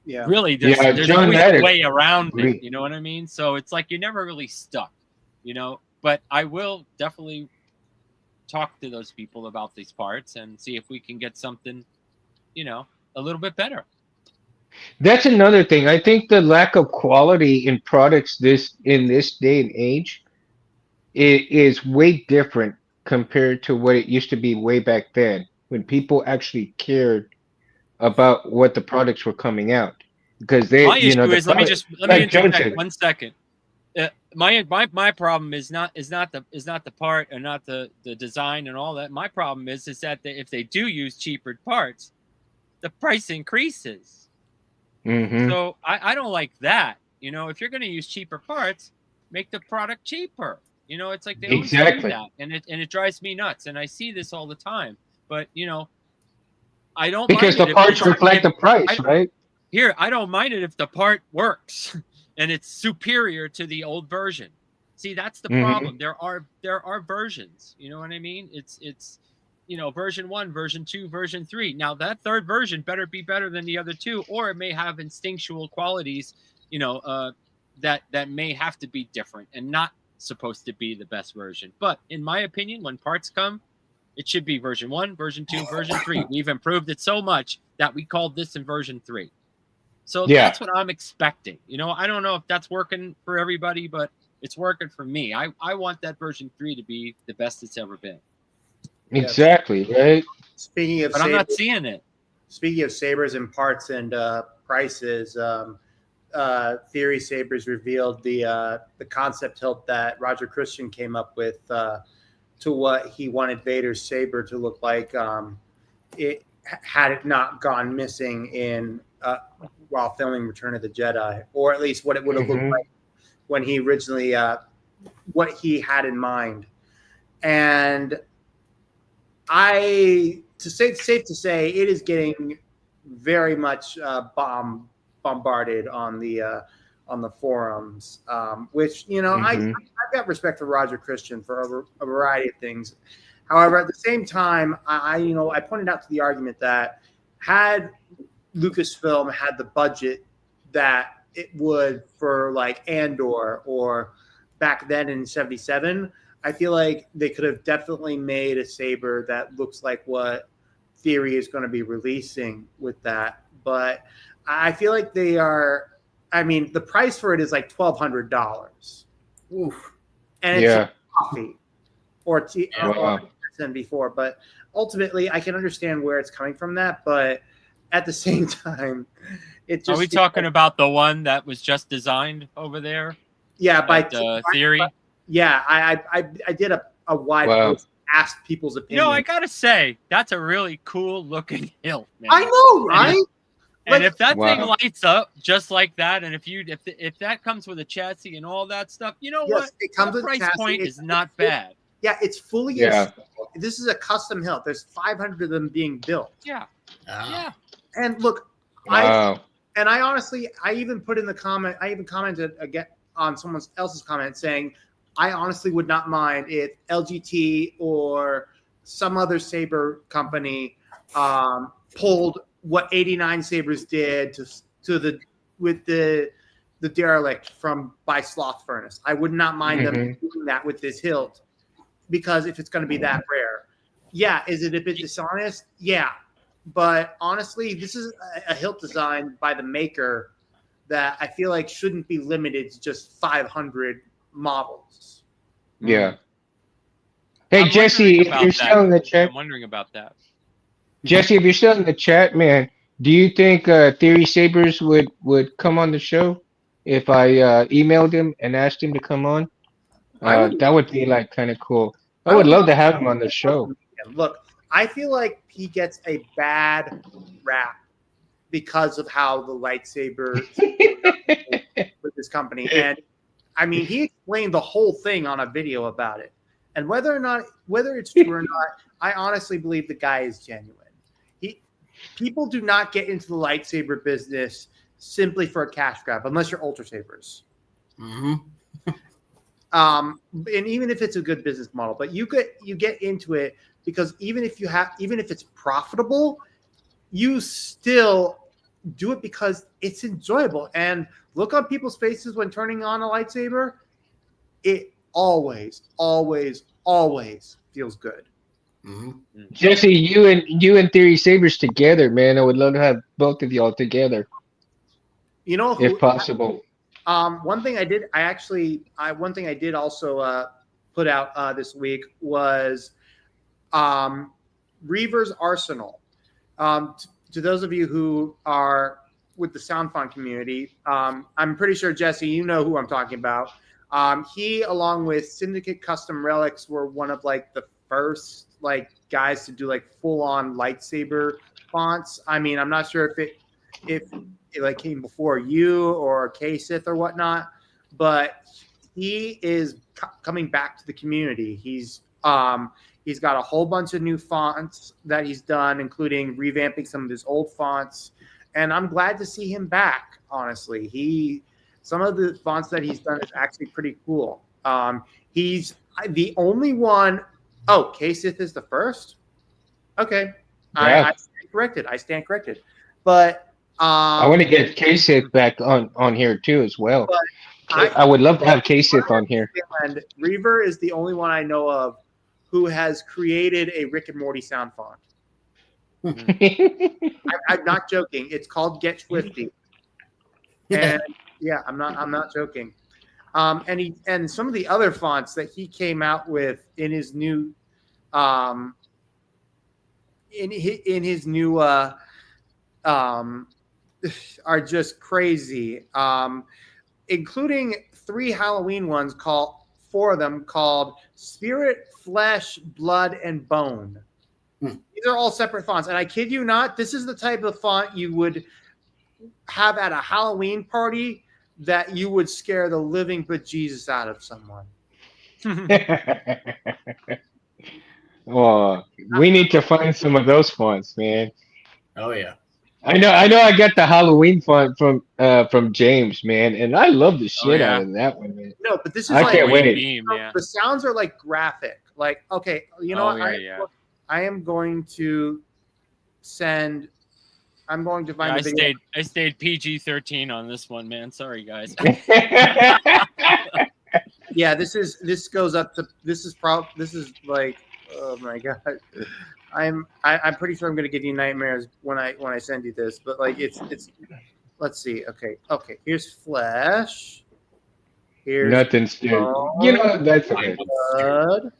Yeah. really, there's Yeah, there's John always a Maddox. way around it. Agree. You know what I mean? So it's like you're never really stuck. But I will definitely talk to those people about these parts and see if we can get something, a little bit better. That's another thing. I think the lack of quality in products in this day and age is way different compared to what it used to be way back then when people actually cared about what the products were coming out because My issue the is product, let me like John interject said. 1 second. My problem is not the part or not the design and all that. My problem is that if they do use cheaper parts, the price increases. Hmm. So I don't like that. If you're going to use cheaper parts, make the product cheaper. It's like they always do Exactly. that, and it drives me nuts. And I see this all the time. But I don't Because mind the it parts reflect if the price, I right? here I don't mind it if the part works and it's superior to the old version. See, that's the Hmm. problem. There are versions. You know what I mean? It's version 1, version 2, version 3. Now that third version better be better than the other two, or it may have instinctual qualities. You know that may have to be different and not supposed to be the best version. But in my opinion, when parts come, it should be version 1, version 2, version 3. We've improved it so much that we called this in version 3. So Yeah, that's what I'm expecting. I don't know if that's working for everybody, but it's working for me. I want that version 3 to be the best it's ever been. Yes. exactly, right? Speaking of But I'm not sabers, seeing it. speaking of sabers and parts and prices, Theory Sabers revealed the concept hilt that Roger Christian came up with to what he wanted Vader's saber to look like. It had it not gone missing in while filming Return of the Jedi, or at least what it would have looked Hmm. like when he originally what he had in mind. And safe to say, it is getting very much bombarded on the forums, which Hmm. I've got respect for Roger Christian for a variety of things. However, at the same time, I pointed out to the argument that had Lucasfilm had the budget that it would for like Andor or back then in '77, I feel like they could have definitely made a saber that looks like what Theory is going to be releasing with that. But I feel like they are. I mean, the price for it is like $1,200, Oof. and it's Yeah. coffee. or Wow. before. But ultimately, I can understand where it's coming from. But at the same time, it just Are we talking about the one that was just designed over there? by Theory. Yeah, I did a wide Wow. post, asked people's opinion. I gotta say that's a really cool looking hilt, man. I know, right? And if that thing Wow. lights up just like that, and if that comes with a chassis and all that stuff, you know what? It comes The with a price chassis. point is not bad. Yeah, it's fully. Yeah. This is a custom hilt. There's 500 of them being built. Yeah. Yeah. And look, Wow. I honestly, I even put in the comment. I even commented again on someone else's comment saying, I honestly would not mind if LGT or some other saber company pulled what 89 Sabers did with the derelict by Sloth Furnace. I would not mind them doing that with this hilt, because if it's going to be that rare, yeah. Is it a bit dishonest? Yeah. But honestly, this is a hilt designed by the maker that I feel like shouldn't be limited to just 500 models. Yeah. Hey, Jesse, if you're still in the chat, I'm wondering about that. Jesse, if you're still in the chat, man, do you think Theory Sabers would come on the show if I emailed him and asked him to come on? That would be like kind of cool. I would love to have him on the show. Look, I feel like he gets a bad rap because of how the lightsaber with this company. And I mean, he explained the whole thing on a video about it. And whether it's true or not, I honestly believe the guy is genuine. People do not get into the lightsaber business simply for a cash grab, unless you're Ultra Sabers. Mm-hmm. And even if it's a good business model, but you get into it because even if it's profitable, you still do it because it's enjoyable. And look on people's faces when turning on a lightsaber, it always, always, always feels good. Mm-hmm. Jesse, you and Theory Sabers together, man. I would love to have both of y'all together. You know, if possible. One thing I did also put out this week was Reaver's Arsenal. To those of you who are with the sound font community, I'm pretty sure, Jesse, you know who I'm talking about. He, along with Syndicate Custom Relics, were one of like the first guys to do like full on lightsaber fonts. I mean, I'm not sure if it came before you or K-Sith or whatnot, but he is coming back to the community. He's got a whole bunch of new fonts that he's done, including revamping some of his old fonts, and I'm glad to see him back. Honestly, some of the fonts that he's done is actually pretty cool. He's the only one. Oh, K-Sith is the first. Okay, yeah. I stand corrected. But I want to get K-Sith back on here too as well. I would love to have K-Sith on here. And Reaver is the only one I know of who has created a Rick and Morty sound font. I'm not joking. It's called Get Swifty. And yeah, I'm not joking. And some of the other fonts that he came out with in his new are just crazy. Including 3 Halloween ones four of them called Spirit, Flesh, Blood, and Bone. These are all separate fonts. And I kid you not, this is the type of font you would have at a Halloween party that you would scare the living bejesus out of someone. Well, we need to find some of those fonts, man. Oh yeah. I know. I got the Halloween font from James, man, and I love the shit out of that one, man. No, but this is I can't wait. The sounds are like graphic. Like, okay, you know what? I am going to send. I'm going to find. I stayed PG-13 on this one, man. Sorry, guys. Yeah, this is like, oh my god. I'm pretty sure I'm gonna give you nightmares when I send you this, but like it's let's see. Okay, here's Flesh. Here's nothing's good. You know, that's okay. Blood.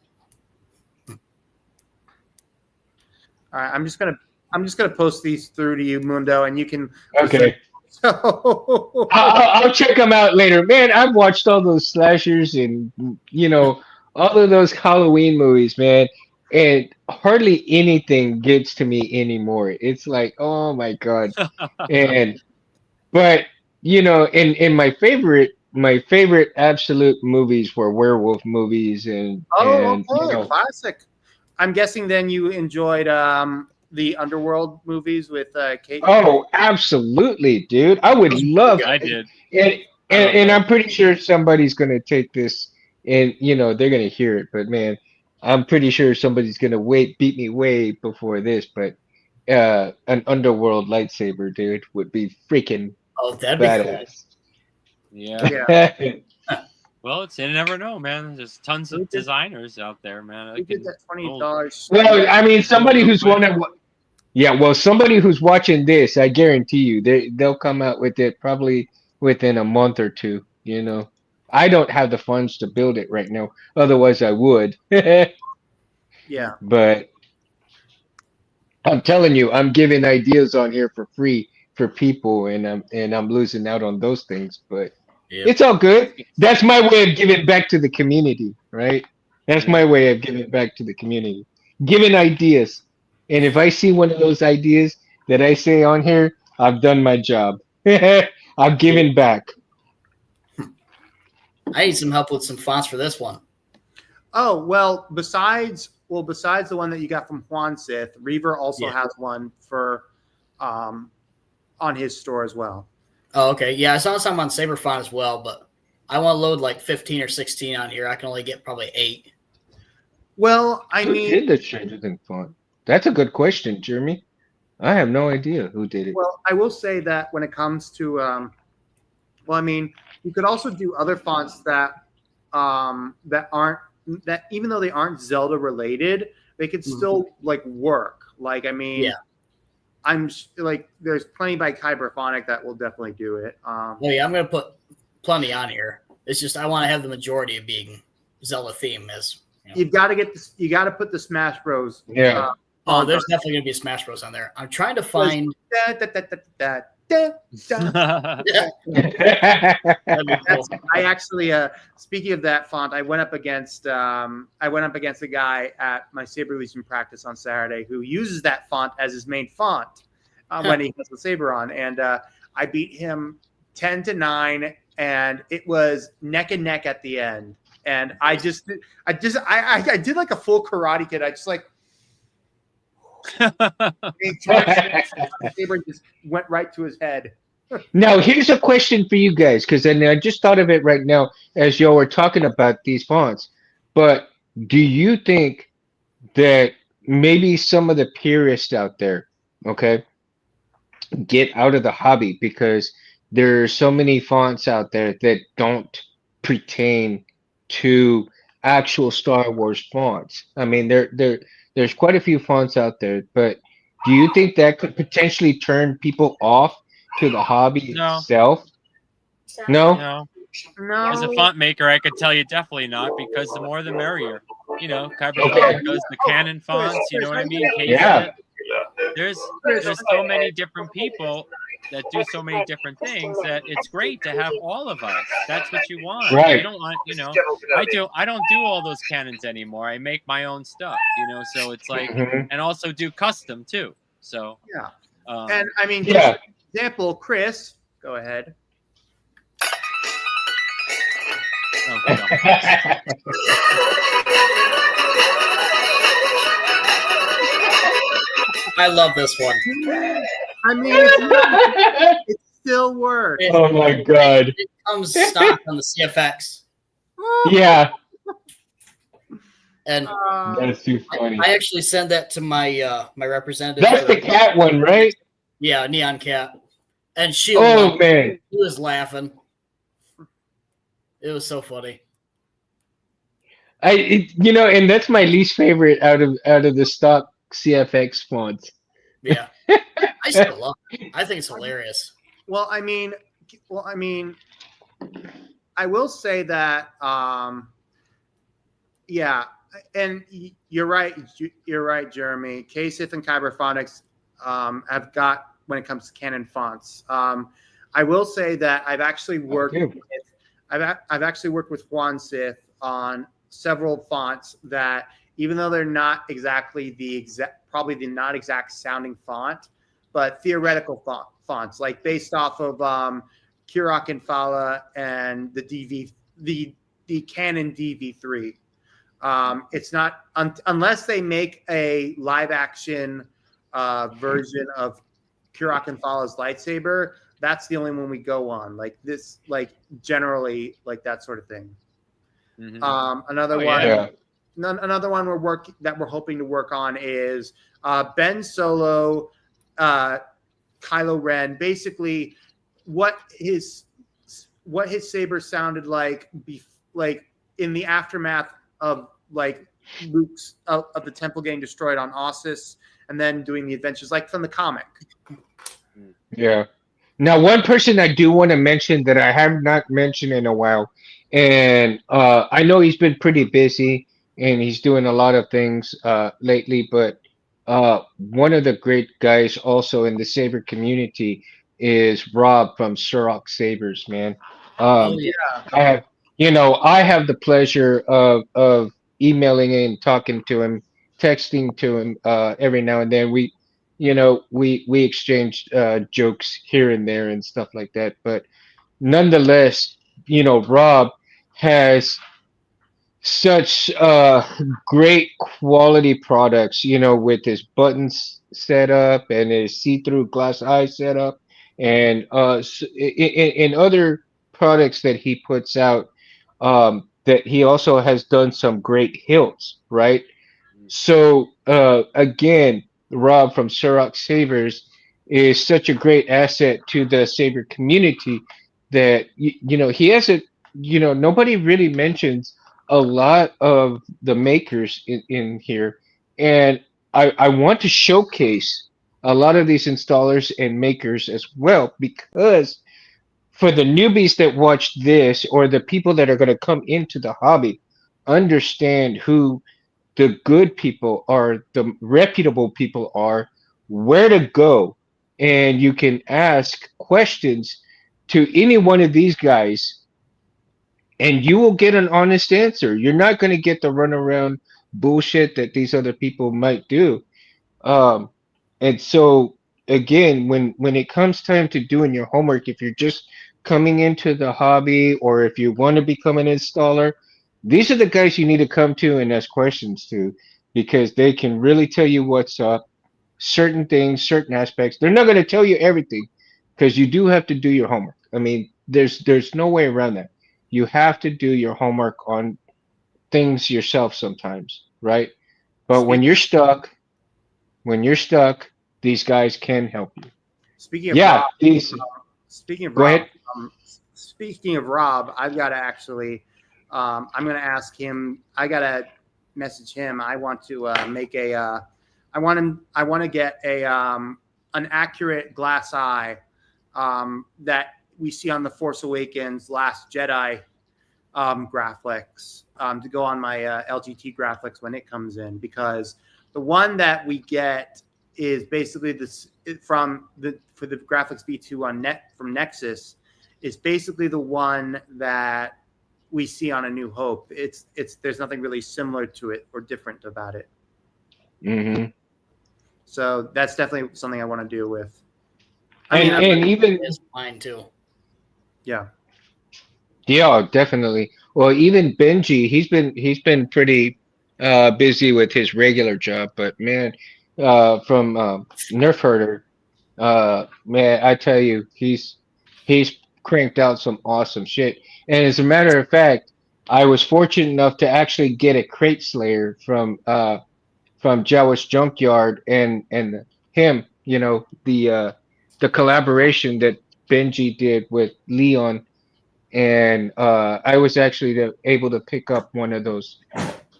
All right, I'm just gonna post these through to you, Mundo, and you can. Okay. So I'll check them out later. Man, I've watched all those slashers and all of those Halloween movies, man, and hardly anything gets to me anymore. It's like, oh my God. And but in my favorite absolute movies were werewolf movies and okay, classic. I'm guessing then you enjoyed the Underworld movies with Kate. oh, absolutely, dude. I would love I did. and I love and that. I'm pretty sure somebody's gonna take this and they're gonna hear it, but man, I'm pretty sure somebody's gonna beat me way before this, but an underworld lightsaber, dude, would be freaking Oh, that'd be cool. badass. Yeah. Yeah. Well, you never know, man. There's tons Who of did- designers out there, man. We did that $20. Well, I mean, somebody real who's quick. somebody who's watching this, I guarantee you, they'll come out with it probably within a month or two. I don't have the funds to build it right now, otherwise I would. Yeah. But I'm telling you, I'm giving ideas on here for free for people, and I'm losing out on those things. But Yep. it's all good. That's my way of giving back to the community, right? That's my way of giving back to the community, giving ideas. And if I see one of those ideas that I say on here, I've done my job. I've given back. I need some help with some fonts for this one. Oh well, besides the one that you got from Juan Sith, Reaver also has one for on his store as well. Oh, okay. Yeah, I saw some on Saber font as well, but I want to load like 15 or 16 on here. I can only get probably 8. Well, I Who mean, did the Stranger Things font? That's a good question, Jeremy. I have no idea who did it. well, I will say that when it comes to well, I mean, you could also do other fonts that even though they aren't Zelda related, they could still like work. Like, I mean, I'm like, there's plenty by Kyberphonic that will definitely do it. Well, yeah, I'm going to put plenty on here. It's just I want to have the majority of being Zelda theme as. You got to get this. You got to put the Smash Bros. Yeah. Oh, there's definitely going to be a Smash Bros on there. I'm trying to find. That'd be cool. I actually, speaking of that font, I went up against a guy at my Saber Legion practice on Saturday who uses that font as his main font when he has the Saber on, and I beat him 10-9, and it was neck and neck at the end. And I did like a full Karate Kid. I just like. Saber just went right to his head. Now, here's a question for you guys, because I just thought of it right now as y'all were talking about these fonts. But do you think that maybe some of the purists out there, okay, get out of the hobby because there are so many fonts out there that don't pertain to actual Star Wars fonts? I mean, there's quite a few fonts out there, but do you think that could potentially turn people off to the hobby itself? No? No. As a font maker, I could tell you definitely not, because the more the merrier. Kyberphonic does the canon fonts, you know what I mean? Yeah. There's so many different people that do so many different things that it's great to have all of us. That's what you want. Right. You don't want, I don't do all those canons anymore. I make my own stuff, so it's like, and also do custom too. So yeah. And I mean, for example, Chris, go ahead. Okay. I love this one. I mean, it still works. Oh my God. It comes stock on the CFX. Yeah. And That's too funny. I actually sent that to my my representative. That's the cat one, right? Yeah, Neon Cat. And she man. She was laughing. It was so funny. And that's my least favorite out of the stock CFX fonts. Yeah. I still love it. I think it's hilarious. Well, I mean, I will say that, and you're right. You're right, Jeremy. Ksith and Kyberphonics have got when it comes to Canon fonts. I will say that I've actually worked. Okay. I've actually worked with Juan Sith on several fonts that, even though they're not exactly the exact, probably the not exact sounding font, but theoretical fonts, like based off of Kirok and Fala and the Canon DV3. It's not unless they make a live action version of Kirok and Fala's lightsaber. That's the only one we go on. Like this, like generally, like that sort of thing. Mhm. Another Oh, one, yeah. another one we're hoping to work on is Ben Solo, Kylo Ren. Basically, what his saber sounded like, like in the aftermath of like Luke's of the temple getting destroyed on Ossus, and then doing the adventures like from the comic. Yeah. Now, one person I do want to mention that I have not mentioned in a while, and I know he's been pretty busy and he's doing a lot of things lately, but one of the great guys also in the Saber community is Rob from Surrock Sabers, man. Oh Um, yeah. I have, I have the pleasure of emailing and talking to him, texting to him every now and then. We exchanged jokes here and there and stuff like that. But nonetheless, Rob has such great quality products, with his buttons setup and his see-through glass eye setup, and in other products that he puts out, that he also has done some great hilts, right? So again, Rob from Surrock Sabers is such a great asset to the Saber community that he has a nobody really mentions a lot of the makers in here, and I want to showcase a lot of these installers and makers as well, because for the newbies that watch this, or the people that are going to come into the hobby, understand who the good people are, the reputable people are, where to go, and you can ask questions to any one of these guys, and you will get an honest answer. You're not going to get the runaround bullshit that these other people might do. Um, and so again, when it comes time to doing your homework, if you're just coming into the hobby, or if you want to become an installer, these are the guys you need to come to and ask questions to, because they can really tell you what's up, certain things, certain aspects. They're not going to tell you everything, because you do have to do your homework. I mean, there's no way around that. You have to do your homework on things yourself sometimes, right? But when Speak, you're stuck, these guys can help you. speaking of Yeah, Rob, these. speaking of Go Rob, ahead. speaking of Rob, I've got to actually, I'm going to ask him. I got to message him. I want to make a. I want to get a an accurate glass eye that we see on the Force Awakens Last Jedi graphics to go on my LGT graphics when it comes in, because the one that we get is basically this for the graphics V2 on from Nexus is basically the one that we see on A New Hope. It's there's nothing really similar to it or different about it. Hmm. So that's definitely something I want to deal with. And even It's mine too. Yeah. yeah, definitely. Well, even Benji, he's been pretty busy with his regular job, but man, from Nerf Herder, man, I tell you, he's cranked out some awesome shit. And as a matter of fact, I was fortunate enough to actually get a crate slayer from Jawa's Junkyard, and him, the collaboration that Benji did with Leon, and I was actually able to pick up one of those,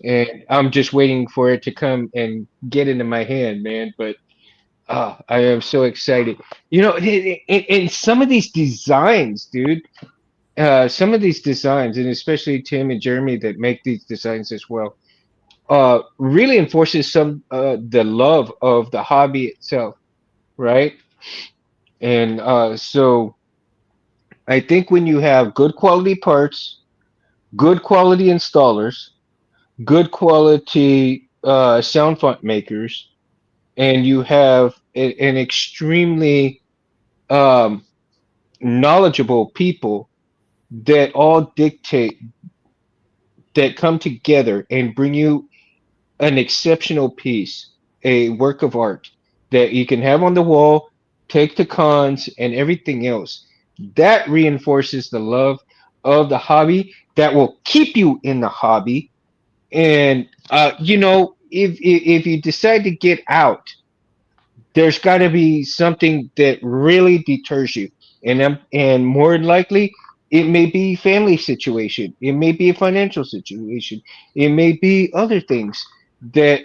and I'm just waiting for it to come and get into my hand, man. But I am so excited. In some of these designs, dude. Some of these designs, and especially Tim and Jeremy that make these designs as well. really enforces some the love of the hobby itself, right? And so I think when you have good quality parts, good quality installers, good quality sound font makers, and you have an extremely um, knowledgeable people that all dictate, that come together and bring you an exceptional piece, a work of art that you can have on the wall, take to cons and everything else. That reinforces the love of the hobby that will keep you in the hobby. And if you decide to get out, there's got to be something that really deters you, and more than likely it may be family situation, it may be a financial situation, it may be other things that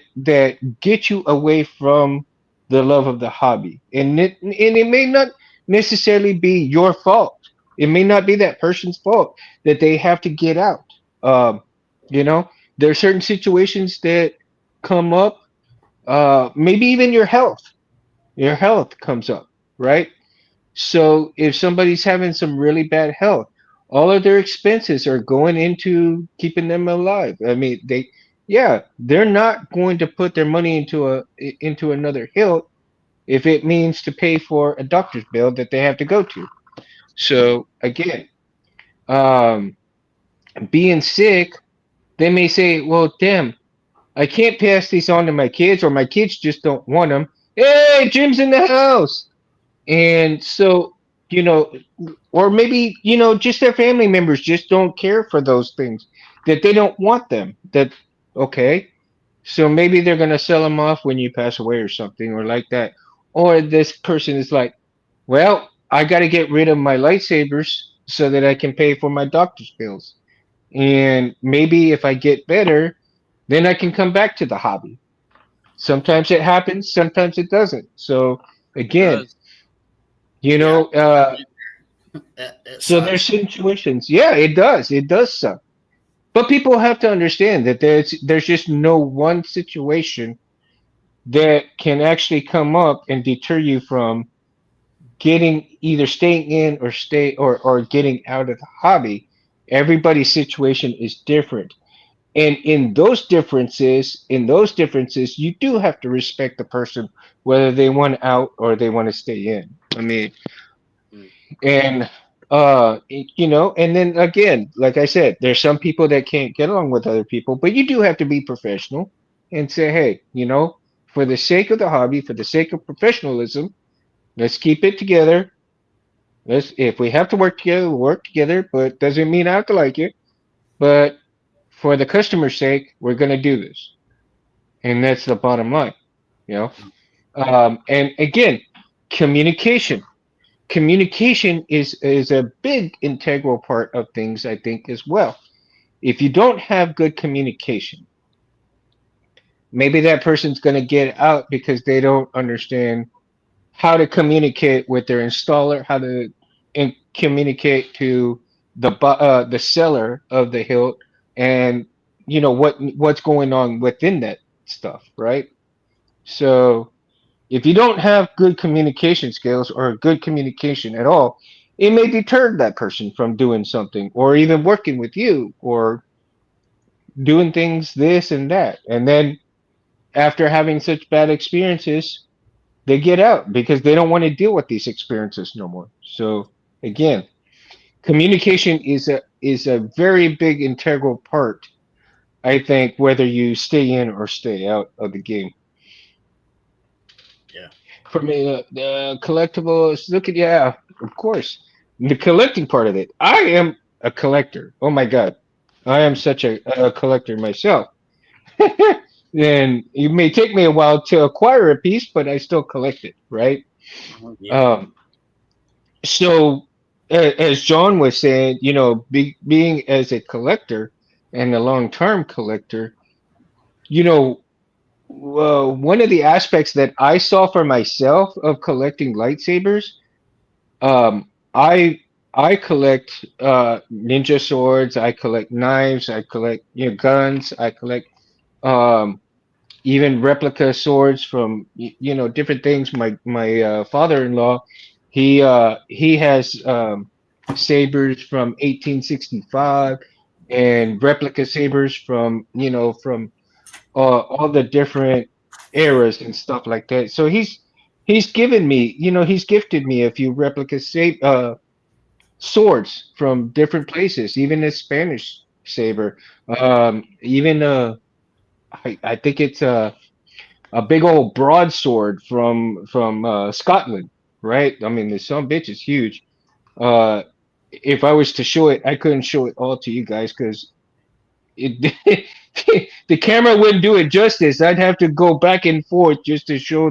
get you away from the love of the hobby, and it may not necessarily be your fault. It may not be that person's fault that they have to get out. um you know, there are certain situations that come up, maybe even your health comes up, right? So if somebody's having some really bad health, all of their expenses are going into keeping them alive. I mean, yeah, they're not going to put their money into another hilt if it means to pay for a doctor's bill that they have to go to. So again, um, being sick, they may say, "Well, damn, I can't pass these on to my kids, or my kids just don't want them." Hey, Jim's in the house. And so, you know, or maybe, just their family members just don't care for those things, that they don't want them. Okay, so maybe they're going to sell them off when you pass away or something, or like that. Or this person is like, well, I got to get rid of my lightsabers so that I can pay for my doctor's bills. And maybe if I get better, then I can come back to the hobby. Sometimes it happens, sometimes it doesn't. So It again, does. you Yeah, know, it so there's sucks. situations. Yeah, it does suck. But people have to understand that there's just no one situation that can actually come up and deter you from getting, either staying in or getting out of the hobby. Everybody's situation is different. And in those differences, you do have to respect the person, whether they want out or they want to stay in. I mean, Mm. and and then again, like I said, there's some people that can't get along with other people, but you do have to be professional and say, hey, for the sake of the hobby, for the sake of professionalism, let's keep it together. Let's If we have to work together, we'll work together, but doesn't mean I have to like you. But for the customer's sake, we're going to do this. And that's the bottom line, you know. And again, communication. Communication is a big integral part of things, I think, as well. If you don't have good communication, maybe that person's going to get out because they don't understand how to communicate with their installer, how to communicate to the seller of the hilt, and what's going on within that stuff, right? So if you don't have good communication skills or good communication at all, it may deter that person from doing something or even working with you or doing things this and that. And then after having such bad experiences, they get out because they don't want to deal with these experiences no more. So again, communication is a very big integral part, I think, whether you stay in or stay out of the game. Yeah. For me, the collectibles, look at, yeah, of course, the collecting part of it. I am a collector. Oh my God, I am such a collector myself. And it may take me a while to acquire a piece, but I still collect it, right? Yeah. Um, so, as John was saying, being as a collector and a long-term collector, you know, one of the aspects that I saw for myself of collecting lightsabers. I collect ninja swords. I collect knives. I collect guns. I collect Um, even replica swords from different things. My father-in-law, he has sabers from 1865 and replica sabers from from all the different eras and stuff like that. So he's given me, he's gifted me a few replica swords from different places, even a Spanish saber, even I think it's a big old broadsword from Scotland, right? I mean, the some bitch is huge. Uh, if I was to show it, I couldn't show it all to you guys because it the camera wouldn't do it justice. I'd have to go back and forth just to show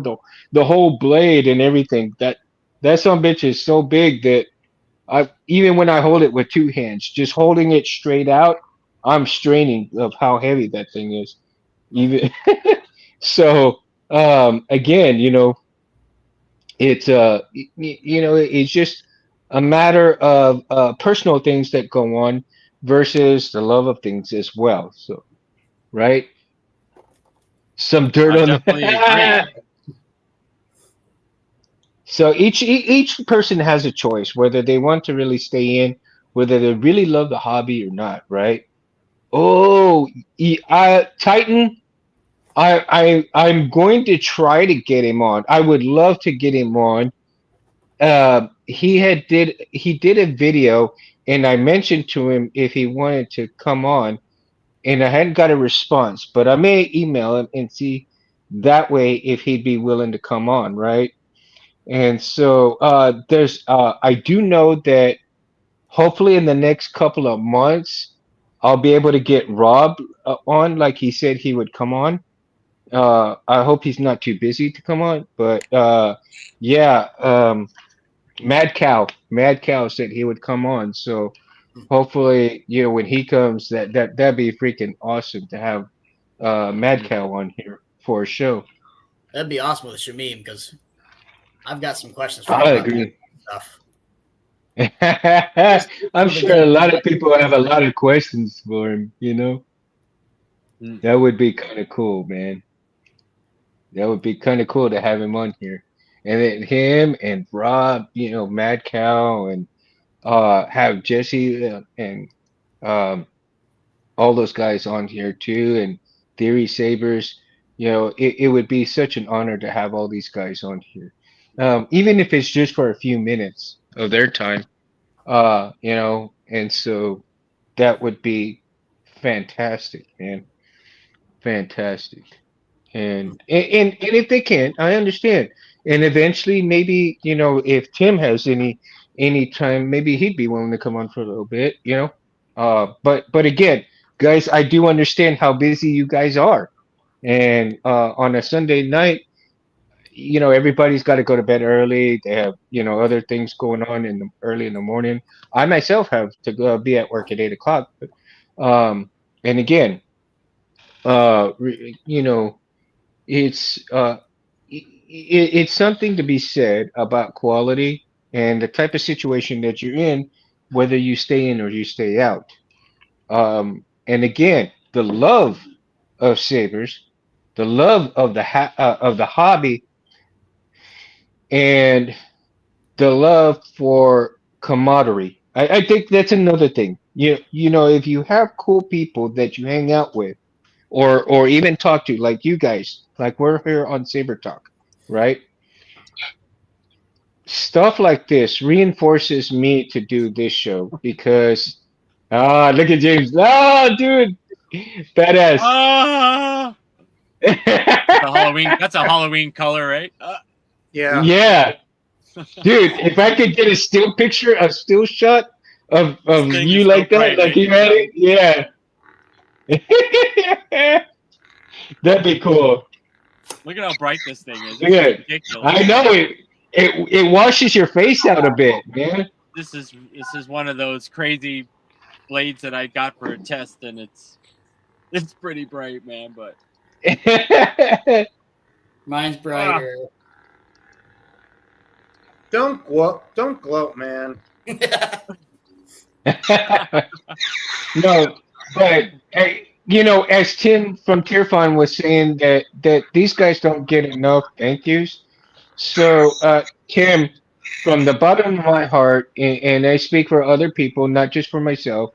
the whole blade and everything. That some bitch is so big that I even when I hold it with two hands, just holding it straight out, I'm straining of how heavy that thing is. Even so, again, it's it's just a matter of personal things that go on versus the love of things as well. So, right? Some dirt I on definitely agree. the. So each person has a choice whether they want to really stay in, whether they really love the hobby or not, right? Oh, Titan. I'm going to try to get him on. I would love to get him on. He did a video, and I mentioned to him if he wanted to come on, and I hadn't got a response, but I may email him and see that way if he'd be willing to come on, right? And so there's I do know that hopefully in the next couple of months I'll be able to get Rob on like he said he would come on. I hope he's not too busy to come on, but yeah, Mad Cow said he would come on. So hopefully, when he comes, that'd be freaking awesome to have Mad Cow on here for a show. That'd be awesome with Shamim because I've got some questions for him I about agree. stuff. I'm sure a lot of people have a lot of questions for him. Mm. That would be kind of cool, man. That would be kind of cool to have him on here. And then him and Rob, Mad Cow and have Jesse and um all those guys on here too and Theory Sabers. It would be such an honor to have all these guys on here. Even if it's just for a few minutes of their time. And so that would be fantastic, man. Fantastic. And if they can't, I understand. And eventually, maybe if Tim has any time, maybe he'd be willing to come on for a little bit. But again, guys, I do understand how busy you guys are, and on a Sunday night, everybody's got to go to bed early. They have other things going on early in the morning. I myself have to go be at work at 8 o'clock. And again, it's it's something to be said about quality and the type of situation that you're in, whether you stay in or you stay out. And again, the love of sabers, the love of the hobby, and the love for camaraderie. I think that's another thing. If you have cool people that you hang out with, or even talk to, like you guys, like we're here on Saber Talk, right? Stuff like this reinforces me to do this show because look at James. Oh, dude, badass. Ah, that's a Halloween color, right? Yeah. Yeah, dude. If I could get a still picture, a still shot This of thing you is so like that, bright, like I you can had tell. it, yeah. That'd be cool. Look at how bright this thing is. This is Yeah, ridiculous. I know it washes your face out a bit, man. This is one of those crazy blades that I got for a test, and it's pretty bright, man. But Mine's brighter. Don't gloat, man. No, but hey, you know, as Tim from Tearfon was saying that these guys don't get enough thank yous. So, Tim, from the bottom of my heart, and I speak for other people, not just for myself,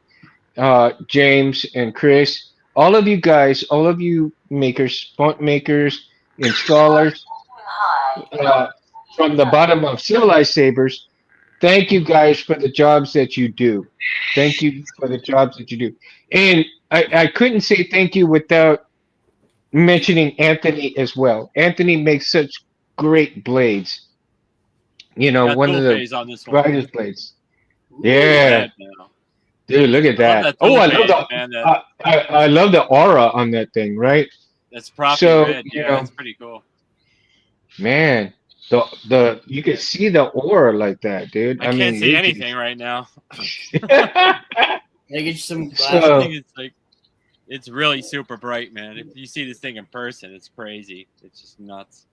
James and Chris, all of you guys, all of you makers, font makers, installers, uh, from the bottom of Civilized Sabers, thank you guys for the jobs that you do. Thank you for the jobs that you do. And I couldn't say thank you without mentioning Anthony as well. Anthony makes such great blades. You know, Got one of dual the phase on this one. brightest blades. Go Yeah, ahead now. dude, look at I love that. that Oh, dual I love phase, the man. I love the aura on that thing, right? That's proppy So, red. you Yeah, know, it's pretty cool. man, the you can see the aura like that, dude. I I can't mean, see it anything right now. just Can I get you some I glasses? so think it's like it's really super bright, man. If you see this thing in person, it's crazy. It's just nuts.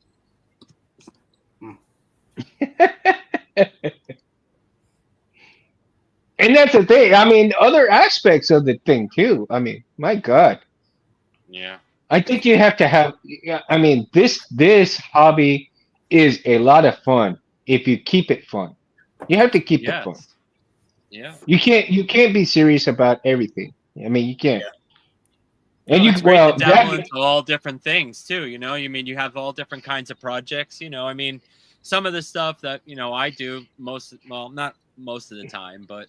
and that's the thing. I mean, other aspects of the thing too. I mean, my God, Yeah. I think you have to have. Yeah, I mean, this hobby is a lot of fun if you keep it fun. You have to keep it fun. Yes. Yeah. You can't be serious about everything. I mean, you can't. And No, you it's great to well dabble that into all different things too. You mean you have all different kinds of projects. I mean, some of the stuff that I do well, not most of the time, but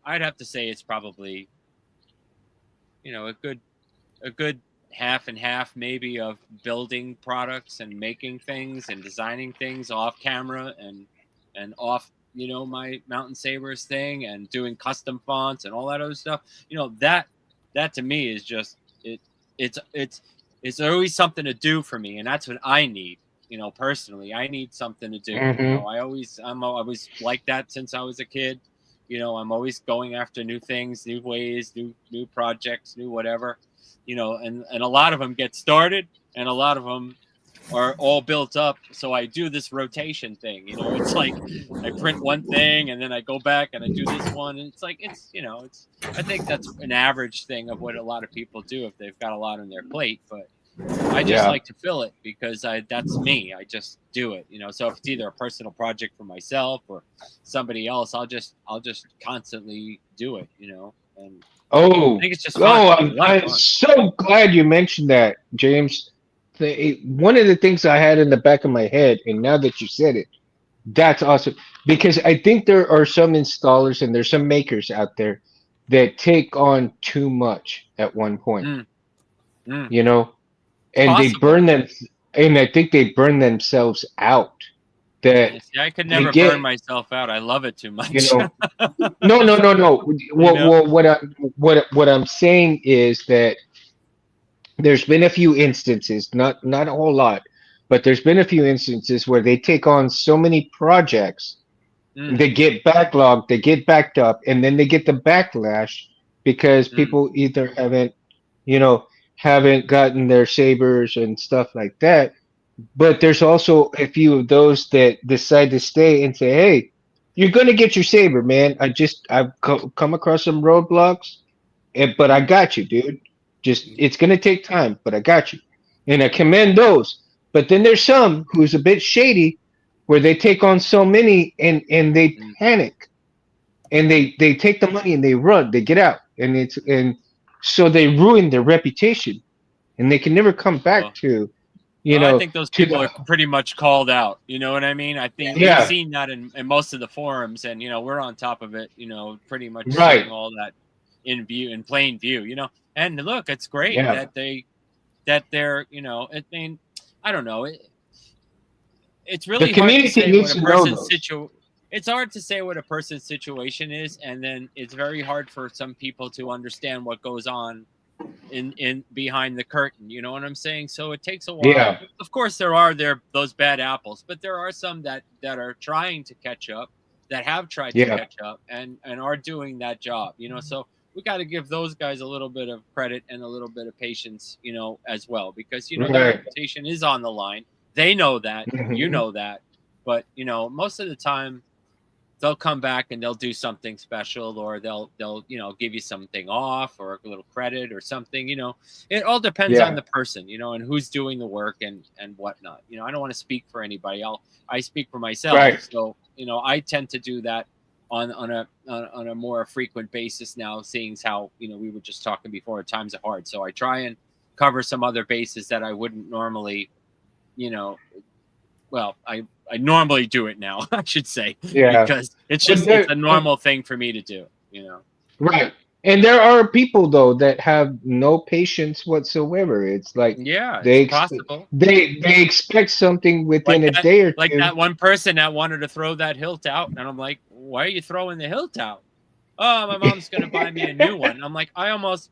I'd have to say it's probably a good half and half maybe of building products and making things and designing things off camera and off my Mountain Sabers thing and doing custom fonts and all that other stuff. That to me is just it's always something to do for me, and that's what I need. Personally, I need something to do. hmm I'm always like that since I was a kid. I'm always going after new things, new ways, new projects, new whatever. And a lot of them get started, and a lot of them are all built up. So I do this rotation thing. It's like I print one thing and then I go back and I do this one, and it's like it's. I think that's an average thing of what a lot of people do if they've got a lot on their plate, but. I just Yeah. like to fill it because that's me. I just do it, So if it's either a personal project for myself or somebody else, I'll just constantly do it, And I Oh, think it's just fun. oh, It's a lot of I'm fun. so glad you mentioned that, James. One of the things I had in the back of my head, and now that you said it, that's awesome. Because I think there are some installers and there's some makers out there that take on too much at one point, Mm, mm. you know, It's and they possible. burn them, and I think they burn themselves out. That Yeah, see, I could they never get, burn myself out. I love it too you much. know, no, no, no, no. you know? What I'm saying is that there's been a few instances, not a whole lot, but there's been a few instances where they take on so many projects, Mm, they get backlogged, they get backed up, and then they get the backlash because mm, people either you know, haven't gotten their sabers and stuff like that. But there's also a few of those that decide to stay and say, "Hey, you're gonna get your saber, man. I've come across some roadblocks, but I mm. got you, dude. Just it's gonna take time, but I got you." And I commend those. But then there's some who's a bit shady, where they take on so many and they Mm. panic and they take the money and they run, they get out, and so they ruin their reputation and they can never come back Well, to I think those to people the are pretty much called out. You know what I mean? I think we've yeah, seen that in most of the forums, and we're on top of it. Pretty much right, seeing all that in plain view. And look, it's great yeah. that they're. I mean, I don't know. It's The really hard to community say what needs a to know person's those. It's hard to say what a person's situation is, and then it's very hard for some people to understand what goes on in behind the curtain. You know what I'm saying? So it takes a while. Yeah, Of course, there those bad apples, but there are some that are trying to catch up, that have tried to yeah, catch up, and are doing that job. So we got to give those guys a little bit of credit and a little bit of patience, as well, because their right. reputation is on the line. They know that, you hmm know that, but most of the time they'll come back and they'll do something special, or they'll give you something off or a little credit or something. It all depends on Yeah. the person, and who's doing the work and whatnot. I don't want to speak for anybody. I speak for myself. Right. So I tend to do that on a more frequent basis now, seeing how we were just talking before, times are hard. So I try and cover some other bases that I wouldn't normally, well, I normally do it now, I should say, Yeah. because it's But just it's a normal thing for me to do. Right. And there are people though that have no patience whatsoever. It's like Yeah, they it's expect possible. they expect something within a day or Like two. that one person that wanted to throw that hilt out, and I'm like, why are you throwing the hilt out? Oh, my mom's gonna buy me a new one. I'm like, I almost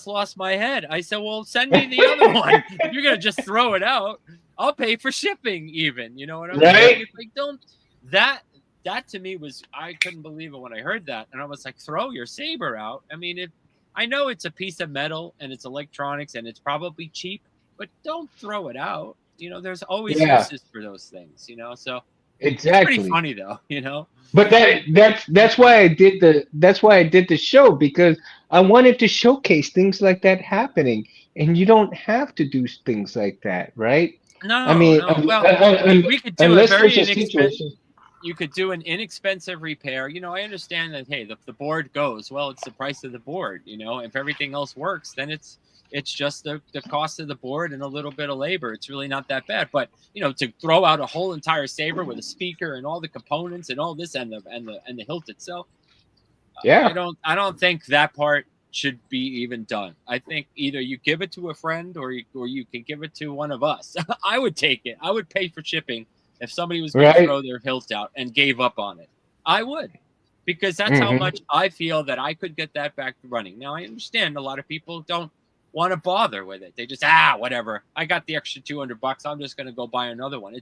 lost my head. I said, well, send me the other one. If you're gonna just throw it out, I'll pay for shipping even. You know what I'm Right. saying? It's like, don't that to me was, I couldn't believe it when I heard that. And I was like, throw your saber out. I mean, if I know it's a piece of metal and it's electronics and it's probably cheap, but don't throw it out. There's always Yeah. uses for those things, so it's pretty Exactly. funny though, But that's why I did the show, because I wanted to showcase things like that happening, and you don't have to do things like that, right? I No, mean, no. Well, we could do a unless there's very a inexpensive. situation. You could do an inexpensive repair. I understand that. Hey, the board goes well. It's the price of the board. If everything else works, then it's just the cost of the board and a little bit of labor. It's really not that bad. But to throw out a whole entire saber with a speaker and all the components and all this and the hilt itself, Yeah. I don't think that part should be even done. I think either you give it to a friend or you can give it to one of us. I would take it. I would pay for shipping if somebody was going to Right. throw their hilt out and gave up on it. I would, because that's how much I feel that I could get that back running. Now, I understand a lot of people don't want to bother with it. They just, whatever. I got the extra $200. I'm just going to go buy another one.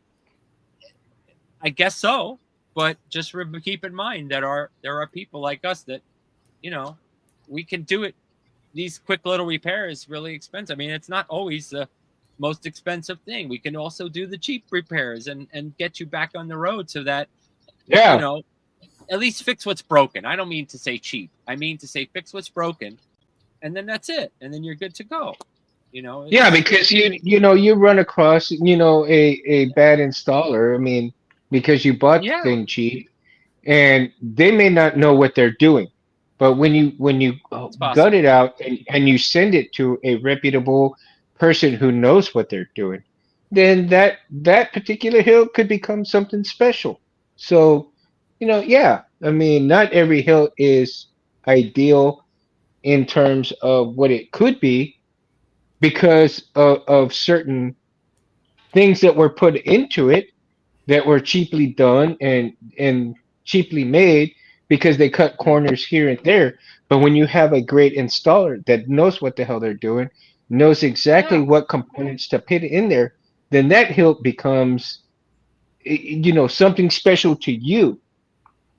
I guess so. But just keep in mind that there are people like us that, we can do it. These quick little repairs really expensive. I mean, it's not always the most expensive thing. We can also do the cheap repairs and get you back on the road so that, Yeah. at least fix what's broken. I don't mean to say cheap. I mean to say fix what's broken, and then that's it. And then you're good to go. Yeah, because you run across a bad installer. I mean, because you bought the Yeah, thing cheap, and they may not know what they're doing. But when you it's gut possible. it out and you send it to a reputable person who knows what they're doing, then that particular hill could become something special. So, yeah, I mean, not every hill is ideal in terms of what it could be because of certain things that were put into it that were cheaply done and cheaply made because they cut corners here and there. But when you have a great installer that knows what the hell they're doing, knows exactly Yeah. what components to put in there, then that hilt becomes something special to you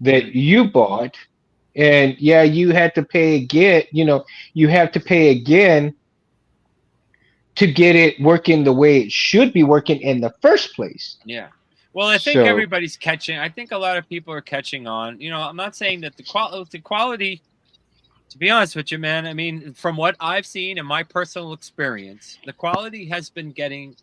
that you bought. And yeah, you had to pay again, you have to pay again to get it working the way it should be working in the first place. Yeah. Well, I think So everybody's catching. I think a lot of people are catching on. I'm not saying that the quality. To be honest with you, man, I mean, from what I've seen in my personal experience, the quality has been getting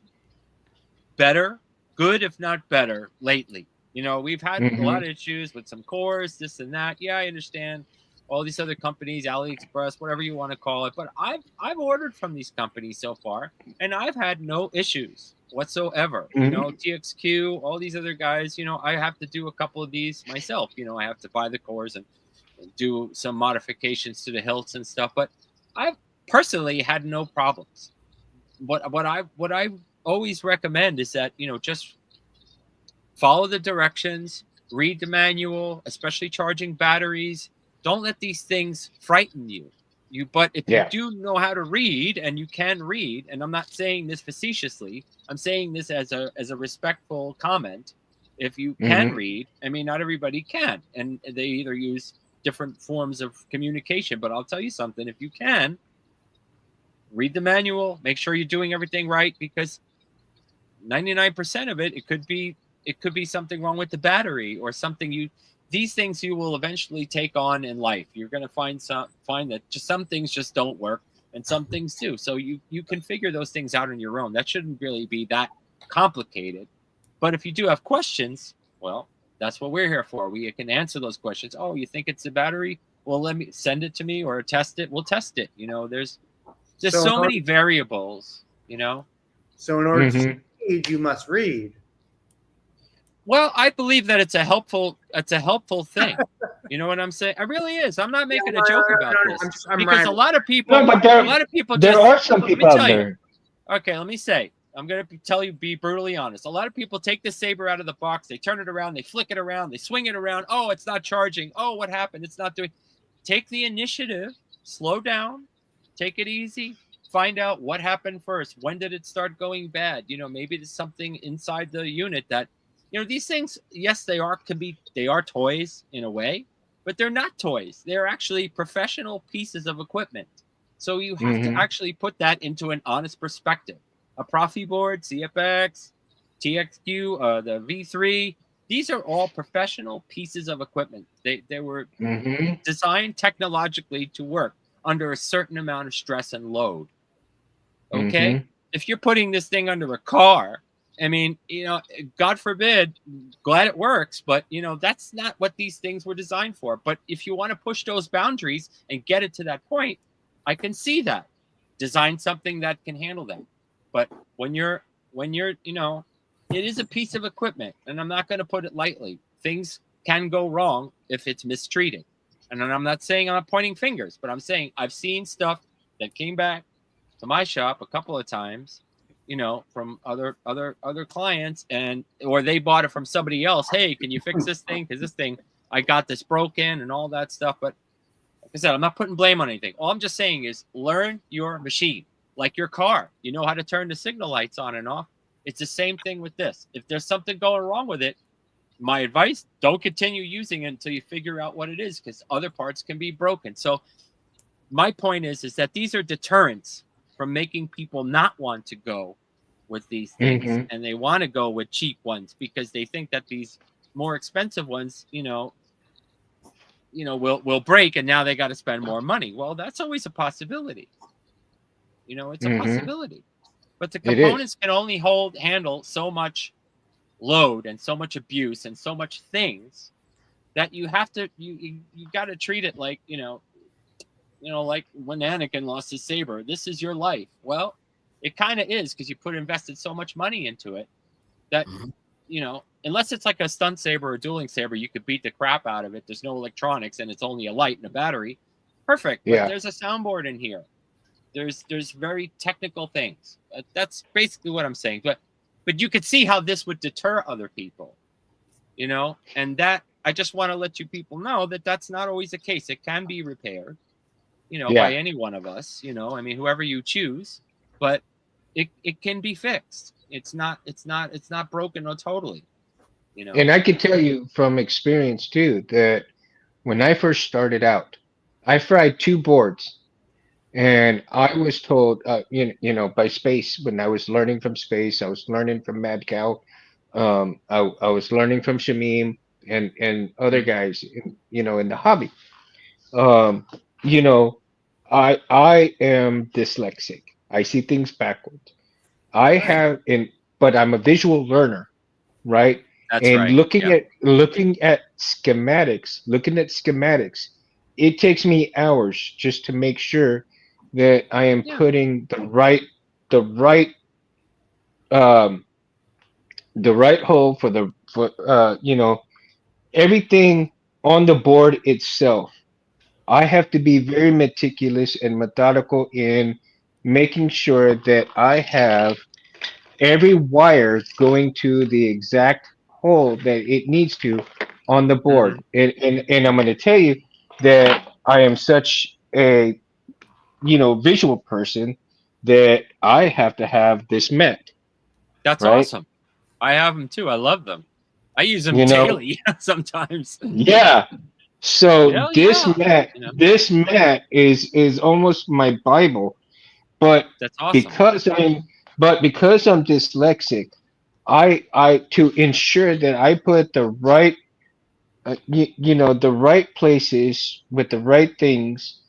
better, good if not better, lately. We've had a lot mhm. of issues with some cores, this and that. Yeah, I understand all these other companies, AliExpress, whatever you want to call it. But I've ordered from these companies so far, and I've had no issues whatsoever. Mhm. TXQ, all these other guys. I have to do a couple of these myself. I have to buy the cores and do some modifications to the hilts and stuff. But I've personally had no problems. What I always recommend is that just follow the directions, read the manual, especially charging batteries. Don't let these things frighten you. But if you Yeah. do know how to read, and you can read, and I'm not saying this facetiously, I'm saying this as a respectful comment. If you can Mhm. read, I mean, not everybody can, and they either use different forms of communication. But I'll tell you something: if you can read the manual, make sure you're doing everything right, because 99% of it could be something wrong with the battery or something these things you will eventually take on in life. You're going to find that just some things just don't work, and some things do. So you can figure those things out on your own. That shouldn't really be that complicated. But if you do have questions, well, that's what we're here for. We can answer those questions. Oh, you think it's a battery? Well, let me send it to me or test it. We'll test it. There's just so many variables. So in order Mhm. to read, you must read. Well, I believe that it's a helpful thing. You know what I'm saying? It really is. I'm not making a joke about this I'm because right. a lot of people, No, but there are some let me people out tell you. there. Okay, let me say. I'm gonna be brutally honest. A lot of people take the saber out of the box, they turn it around, they flick it around, they swing it around. Oh, it's not charging. Oh, what happened? It's not doing. Take the initiative, slow down, take it easy, find out what happened first. When did it start going bad? Maybe there's something inside the unit that, these things. Yes, they are toys in a way, but they're not toys. They're actually professional pieces of equipment. So you have to Mhm. actually put that into an honest perspective. A Profi board, CFX, TXQ, the V3. These are all professional pieces of equipment. They were Mhm. designed technologically to work under a certain amount of stress and load. Okay? Mhm. If you're putting this thing under a car, I mean, God forbid, glad it works, but that's not what these things were designed for. But if you want to push those boundaries and get it to that point, I can see that. Design something that can handle that. But when you're, it is a piece of equipment, and I'm not going to put it lightly. Things can go wrong if it's mistreated. And I'm not saying I'm not pointing fingers, but I'm saying I've seen stuff that came back to my shop a couple of times, from other clients, or they bought it from somebody else. Hey, can you fix this thing? Because this thing, I got this broken and all that stuff. But like I said, I'm not putting blame on anything. All I'm just saying is learn your machine, like your car. You know how to turn the signal lights on and off. It's the same thing with this. If there's something going wrong with it, my advice, don't continue using it until you figure out what it is, because other parts can be broken. So my point is that these are deterrents from making people not want to go with these things, Mhm. and they want to go with cheap ones because they think that these more expensive ones, will break, and now they got to spend more money. Well, that's always a possibility. It's a Mhm. possibility. But the It is. components can only handle so much load and so much abuse and so much things that you have to you got to treat it like, like when Anakin lost his saber. This is your life. Well, it kind of is, because you invested so much money into it that, Mhm. unless it's like a stunt saber or a dueling saber, you could beat the crap out of it. There's no electronics and it's only a light and a battery. Perfect. But Yeah. there's a soundboard in here. There's very technical things. That's basically what I'm saying. But you could see how this would deter other people, and that I just want to let you people know that that's not always the case. It can be repaired, by Yeah. any one of us, I mean, whoever you choose, but it can be fixed. It's not broken or totally, And I can tell you from experience too that when I first started out, I fried two boards, and I was told, by Space when I was learning from Space, I was learning from Mad Cow, I was learning from Shamim and other guys, in the hobby. Um, you know, I am dyslexic. I see things backwards. I Right. have in, but I'm a visual learner, right? That's And right. Yeah. looking at schematics, it takes me hours just to make sure that I am Yeah. putting the right um the right hole for everything on the board itself. I have to be very meticulous and methodical in making sure that I have every wire going to the exact hole that it needs to on the Hmm. board. And I'm going to tell you that I am such a visual person that I have to have this met, That's right? awesome. I have them too. I love them. I use them You know, daily sometimes. yeah. So Hell yeah. this mat is almost my Bible. But That's awesome. because I'm because I'm dyslexic, I to ensure that I put the right you know, the right places with the right things,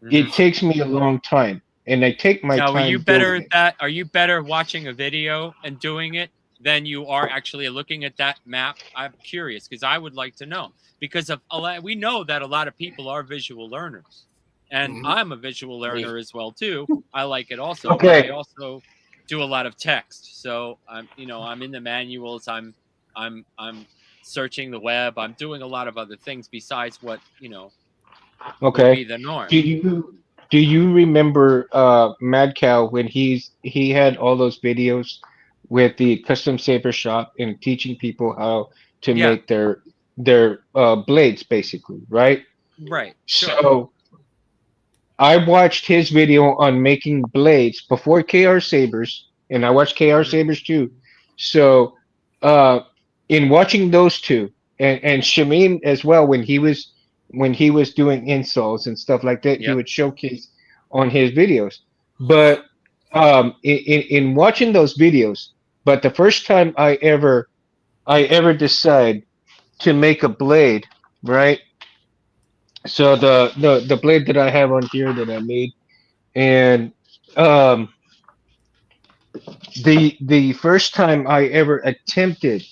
Hmm. it takes me a long time, and I take my Now, are you time better building at it. that? Are you better watching a video and doing it than you are actually looking at that map? I'm curious because I would like to know because of a lot, we know that a lot of people are visual learners, and Mhm. I'm a visual learner as well too. I like it also, but I Okay, also do a lot of text. So I'm in the manuals. I'm searching the web. I'm doing a lot of other things besides what would okay. be the norm. Do you remember Mad Cow when he had all those videos with the custom saber shop and teaching people how to Yeah, make their blades basically, right? right. Sure. So I watched his video on making blades before KR Sabers, and I watched KR Mhm. Sabers too. So, uh, in watching those two, and Shamim as well, when he was doing installs and stuff like that, he Yep. would showcase on his videos. But in watching those videos, but the first time I ever decide to make a blade, right? So the blade that I have on here that I made and um, the first time I ever attempted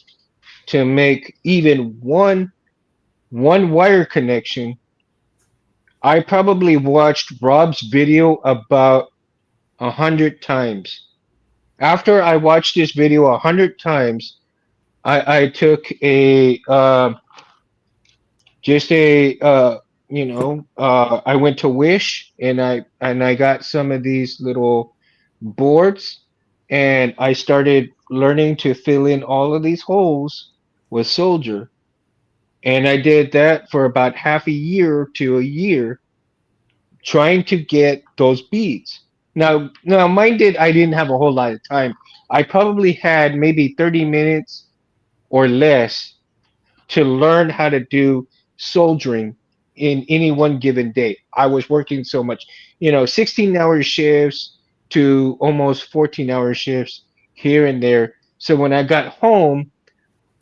to make even one wire connection, I probably watched Rob's video about 100 times. After I watched this video 100 times, I took a just a I went to Wish and I got some of these little boards and I started learning to fill in all of these holes with soldier, and I did that for about half a year to a year trying to get those beads. Now mine did I didn't have a whole lot of time. I probably had maybe 30 minutes or less to learn how to do soldiering in any one given day. I was working so much, 16-hour shifts to almost 14-hour shifts here and there. So when I got home,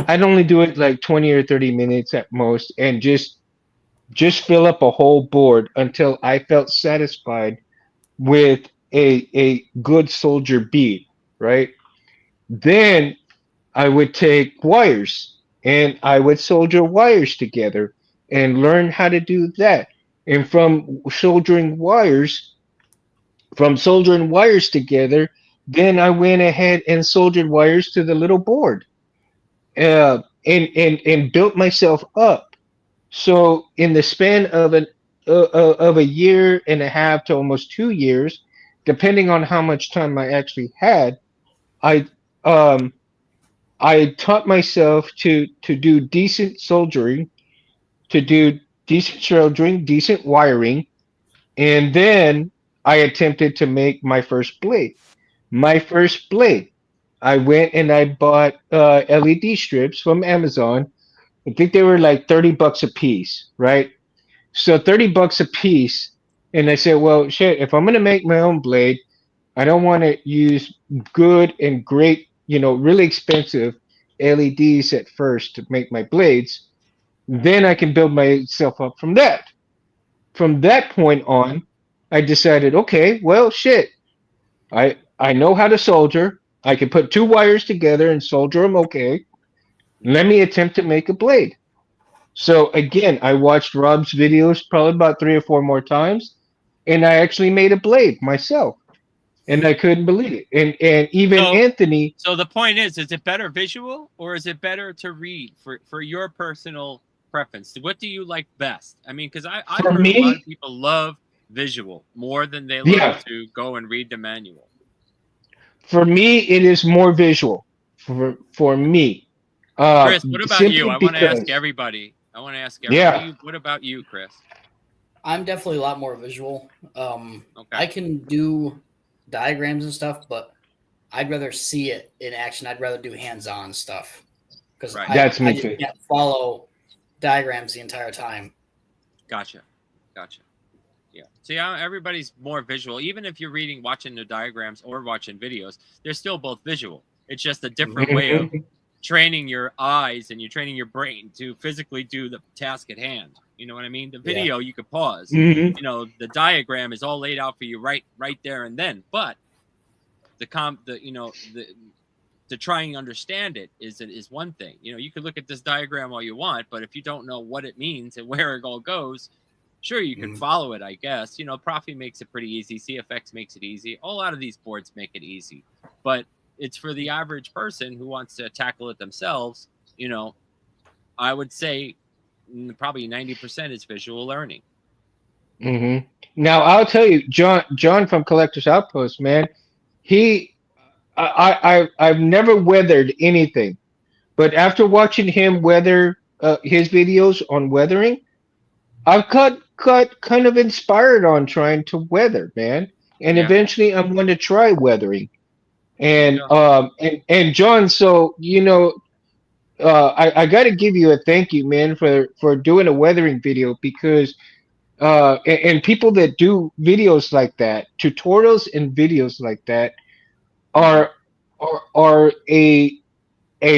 I'd only do it like 20 or 30 minutes at most and just fill up a whole board until I felt satisfied with a good soldier bead, right? Then I would take wires and I would solder wires together and learn how to do that. And from soldering wires together, then I went ahead and soldered wires to the little board, and built myself up. So in the span of a year and a half to almost 2 years, depending on how much time I actually had, I um, I taught myself to do decent soldering, to do decent soldering, decent wiring, and then I attempted to make my first blade. My first blade. I went and I bought LED strips from Amazon. I think they were like $30 a piece, right? So $30 a piece, and I said, well, shit, if I'm gonna make my own blade, I don't want to use good and great, really expensive LEDs at first to make my blades. Then I can build myself up from that. From that point on, I decided, okay, well, shit, I know how to solder. I can put two wires together and solder them okay. Let me attempt to make a blade. So again, I watched Rob's videos probably about 3 or 4 more times, and I actually made a blade myself, and I couldn't believe it. And even So, Anthony, so the point is it better visual or is it better to read for your personal preference? What do you like best? I mean, because I've for heard a lot me, of people love visual more than they love yeah, to go and read the manual. for me, it is more visual. For me, Chris, what about you? simply I want to ask because, everybody. I want to ask yeah, everybody. What about you, Chris? I'm definitely a lot more visual. Okay. I can do diagrams and stuff, but I'd rather see it in action. I'd rather do hands-on stuff because Right. I, that's I me just too. can't follow diagrams the entire time. Gotcha. Gotcha. Yeah. See, everybody's more visual. Even if you're watching the diagrams or watching videos, they're still both visual. It's just a different way of Mhm. training your eyes and you're training your brain to physically do the task at hand. You know what I mean? The video you could pause. Mhm. You know, the diagram is all laid out for you right there and then. But to try and understand it is one thing. You know, you could look at this diagram all you want, but if you don't know what it means and where it all goes, sure, you can follow it, I guess. You know, Profi makes it pretty easy. CFX makes it easy. A lot of these boards make it easy. But it's for the average person who wants to tackle it themselves. You know, I would say probably 90% is visual learning. Mhm. Now I'll tell you, John from Collectors Outpost, man, he, I've never weathered anything, but after watching him weather his videos on weathering, I've got kind of inspired on trying to weather, man, and Yeah. eventually I'm going to try weathering. There you And go. and John, so I got to give you a thank you, man, for doing a weathering video because and people that do videos like that, tutorials and videos like that are are a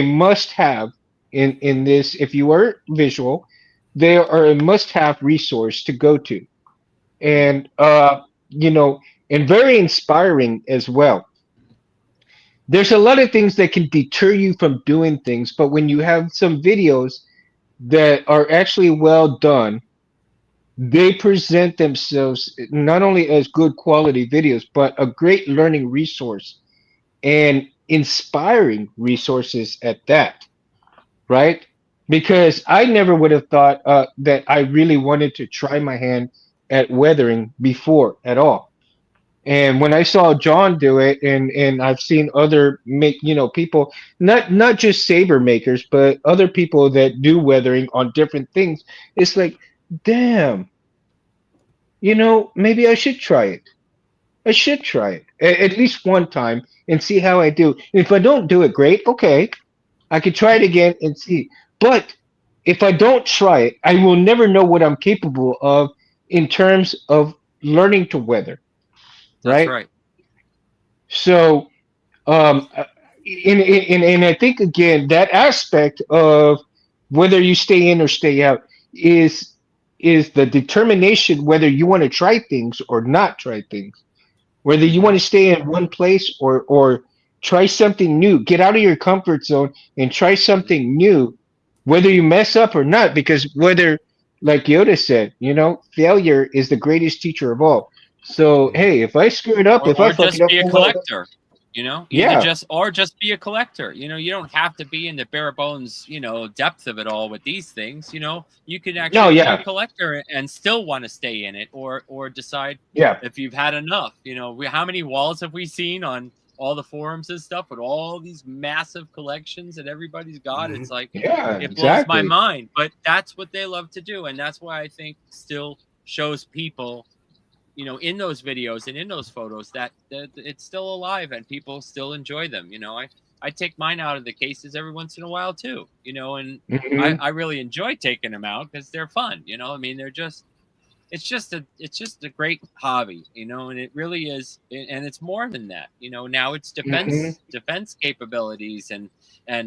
must have in this. If you are visual, they are a must have resource to go to, and you know, and very inspiring as well. There's a lot of things that can deter you from doing things, but when you have some videos that are actually well done, they present themselves not only as good quality videos, but a great learning resource and inspiring resources at that, right? Because I never would have thought that I really wanted to try my hand at weathering before at all. And when I saw John do it, and I've seen other people, not just saber makers, but other people that do weathering on different things, it's like, damn, maybe I should try it. I should try it at least one time and see how I do. If I don't do it great, okay, I could try it again and see. But if I don't try it, I will never know what I'm capable of in terms of learning to weather, That's right? right. So, and I think again that aspect of whether you stay in or stay out is the determination whether you want to try things or not try things, whether you want to stay in one place or try something new, get out of your comfort zone and try something new, whether you mess up or not, because whether, like Yoda said, failure is the greatest teacher of all. So hey, if I screw it up, if I Or fuck it just up, be a oh well. collector. You know, Yeah, just be a collector. You know, you don't have to be in the bare bones, depth of it all with these things. You know, you can no, actually be a yeah, collector and still want to stay in it, or decide yeah. if you've had enough. You know, how many walls have we seen on all the forums and stuff with all these massive collections that everybody's got? It's like Yeah, it blows my exactly. mind, but that's what they love to do, and that's why I think still shows people, in those videos and in those photos that it's still alive and people still enjoy them. I take mine out of the cases every once in a while too, and Hmm. I really enjoy taking them out because they're fun. I mean, it's just a great hobby, and it really is, and it's more than that. Now it's Hmm. defense capabilities and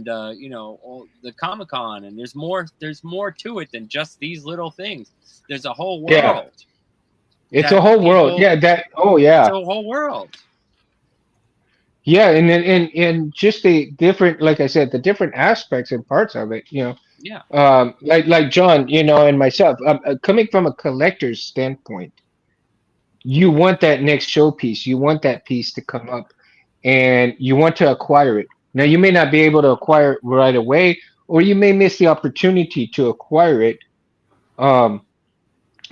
all the Comic-Con, and there's more to it than just these little things. There's a whole Yeah, world it's a that whole world. people Yeah, that. Oh it's yeah, a whole world. yeah, and then and just the different, like I said, the different aspects and parts of it. Yeah. Like John, and myself, coming from a collector's standpoint, you want that next showpiece. You want that piece to come up, and you want to acquire it. Now, you may not be able to acquire it right away, or you may miss the opportunity to acquire it um,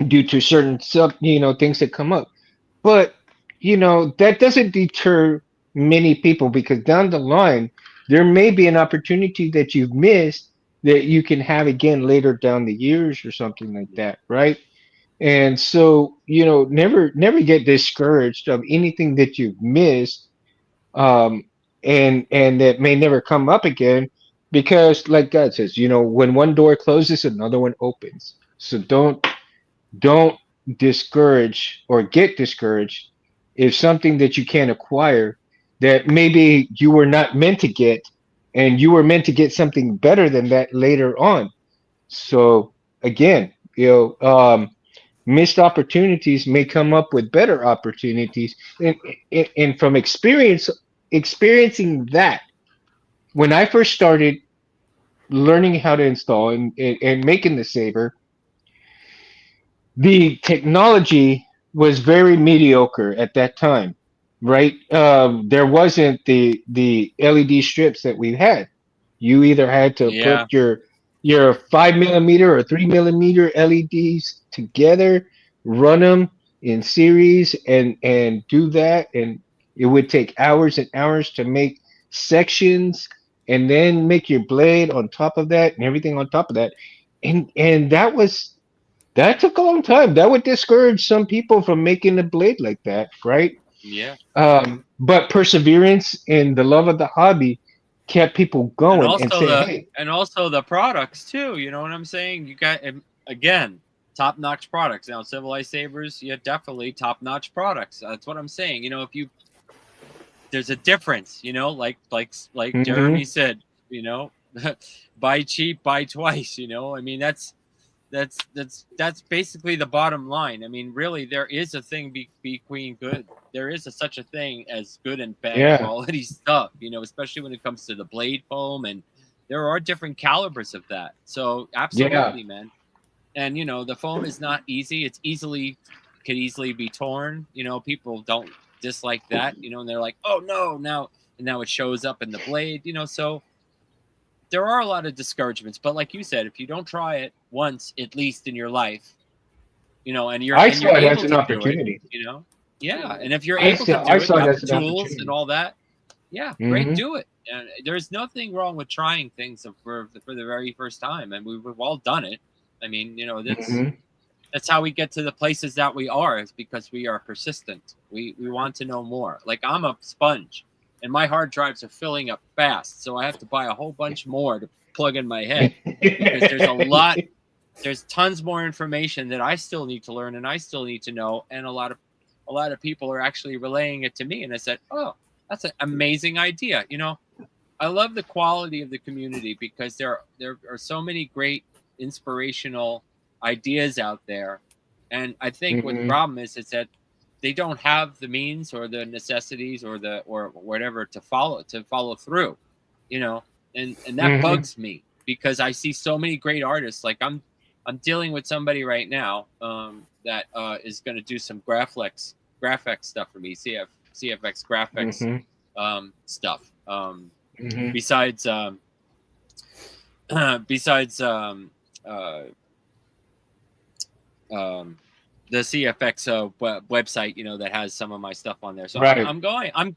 due to certain things that come up. But that doesn't deter many people because down the line there may be an opportunity that you've missed that you can have again later down the years or something like that, right? And so, never get discouraged of anything that you've missed, um, and that may never come up again, because, like God says, when one door closes, another one opens. So don't discourage or get discouraged if something that you can't acquire that maybe you were not meant to get, and you were meant to get something better than that later on. So again, missed opportunities may come up with better opportunities, and from experiencing that, when I first started learning how to install and making the saber, the technology was very mediocre at that time, right? There wasn't the LED strips that we had. You either had to put Yeah. your 5 millimeter or 3 millimeter LEDs together, run them in series, and do that, and it would take hours and hours to make sections, and then make your blade on top of that, and everything on top of that, and that took a long time. That would discourage some people from making a blade like that, right? Yeah. But perseverance and the love of the hobby kept people And going and also saying, the "Hey, and also the products too. You know what I'm saying? You got, again, top notch products. Now civilized sabers, yeah, definitely top notch products. That's what I'm saying. If you there's a difference. Like Jeremy mm-hmm, said. Buy cheap, buy twice. I mean that's basically the bottom line. I mean, really, there is a thing between good. There is such a thing as good and bad yeah, quality stuff. Especially when it comes to the blade foam, and there are different calibers of that. So yeah, absolutely, man. And the foam is not easy. It's could easily be torn. People don't dislike that. And they're like, oh no, now it shows up in the blade. So there are a lot of discouragements, but like you said, if you don't try it once at least in your life, and you're I and saw you're it as able an to do it, opportunity. yeah, and if you're able to I do it, saw you it have as the an tools and opportunity. all that. Yeah, great, Hmm. do it. And there's nothing wrong with trying things for the very first time, and we've all done it. I mean, Hmm. that's how we get to the places that we are, is because we are persistent. We want to know more. Like, I'm a sponge, and my hard drives are filling up fast, so I have to buy a whole bunch more to plug in my head, because there's tons more information that I still need to learn and I still need to know, and a lot of people are actually relaying it to me, and I said, oh, that's an amazing idea. I love the quality of the community, because there are so many great inspirational ideas out there, and I think what the Hmm. problem is that they don't have the means or the necessities or whatever to follow through, you know, and that Hmm. bugs me, because I see so many great artists. Like, I'm dealing with somebody right now, that is going to do some graphics stuff for me, CFX graphics, Hmm. stuff. Hmm. Besides besides uh, um, the CFX website, that has some of my stuff on there. So Right. I'm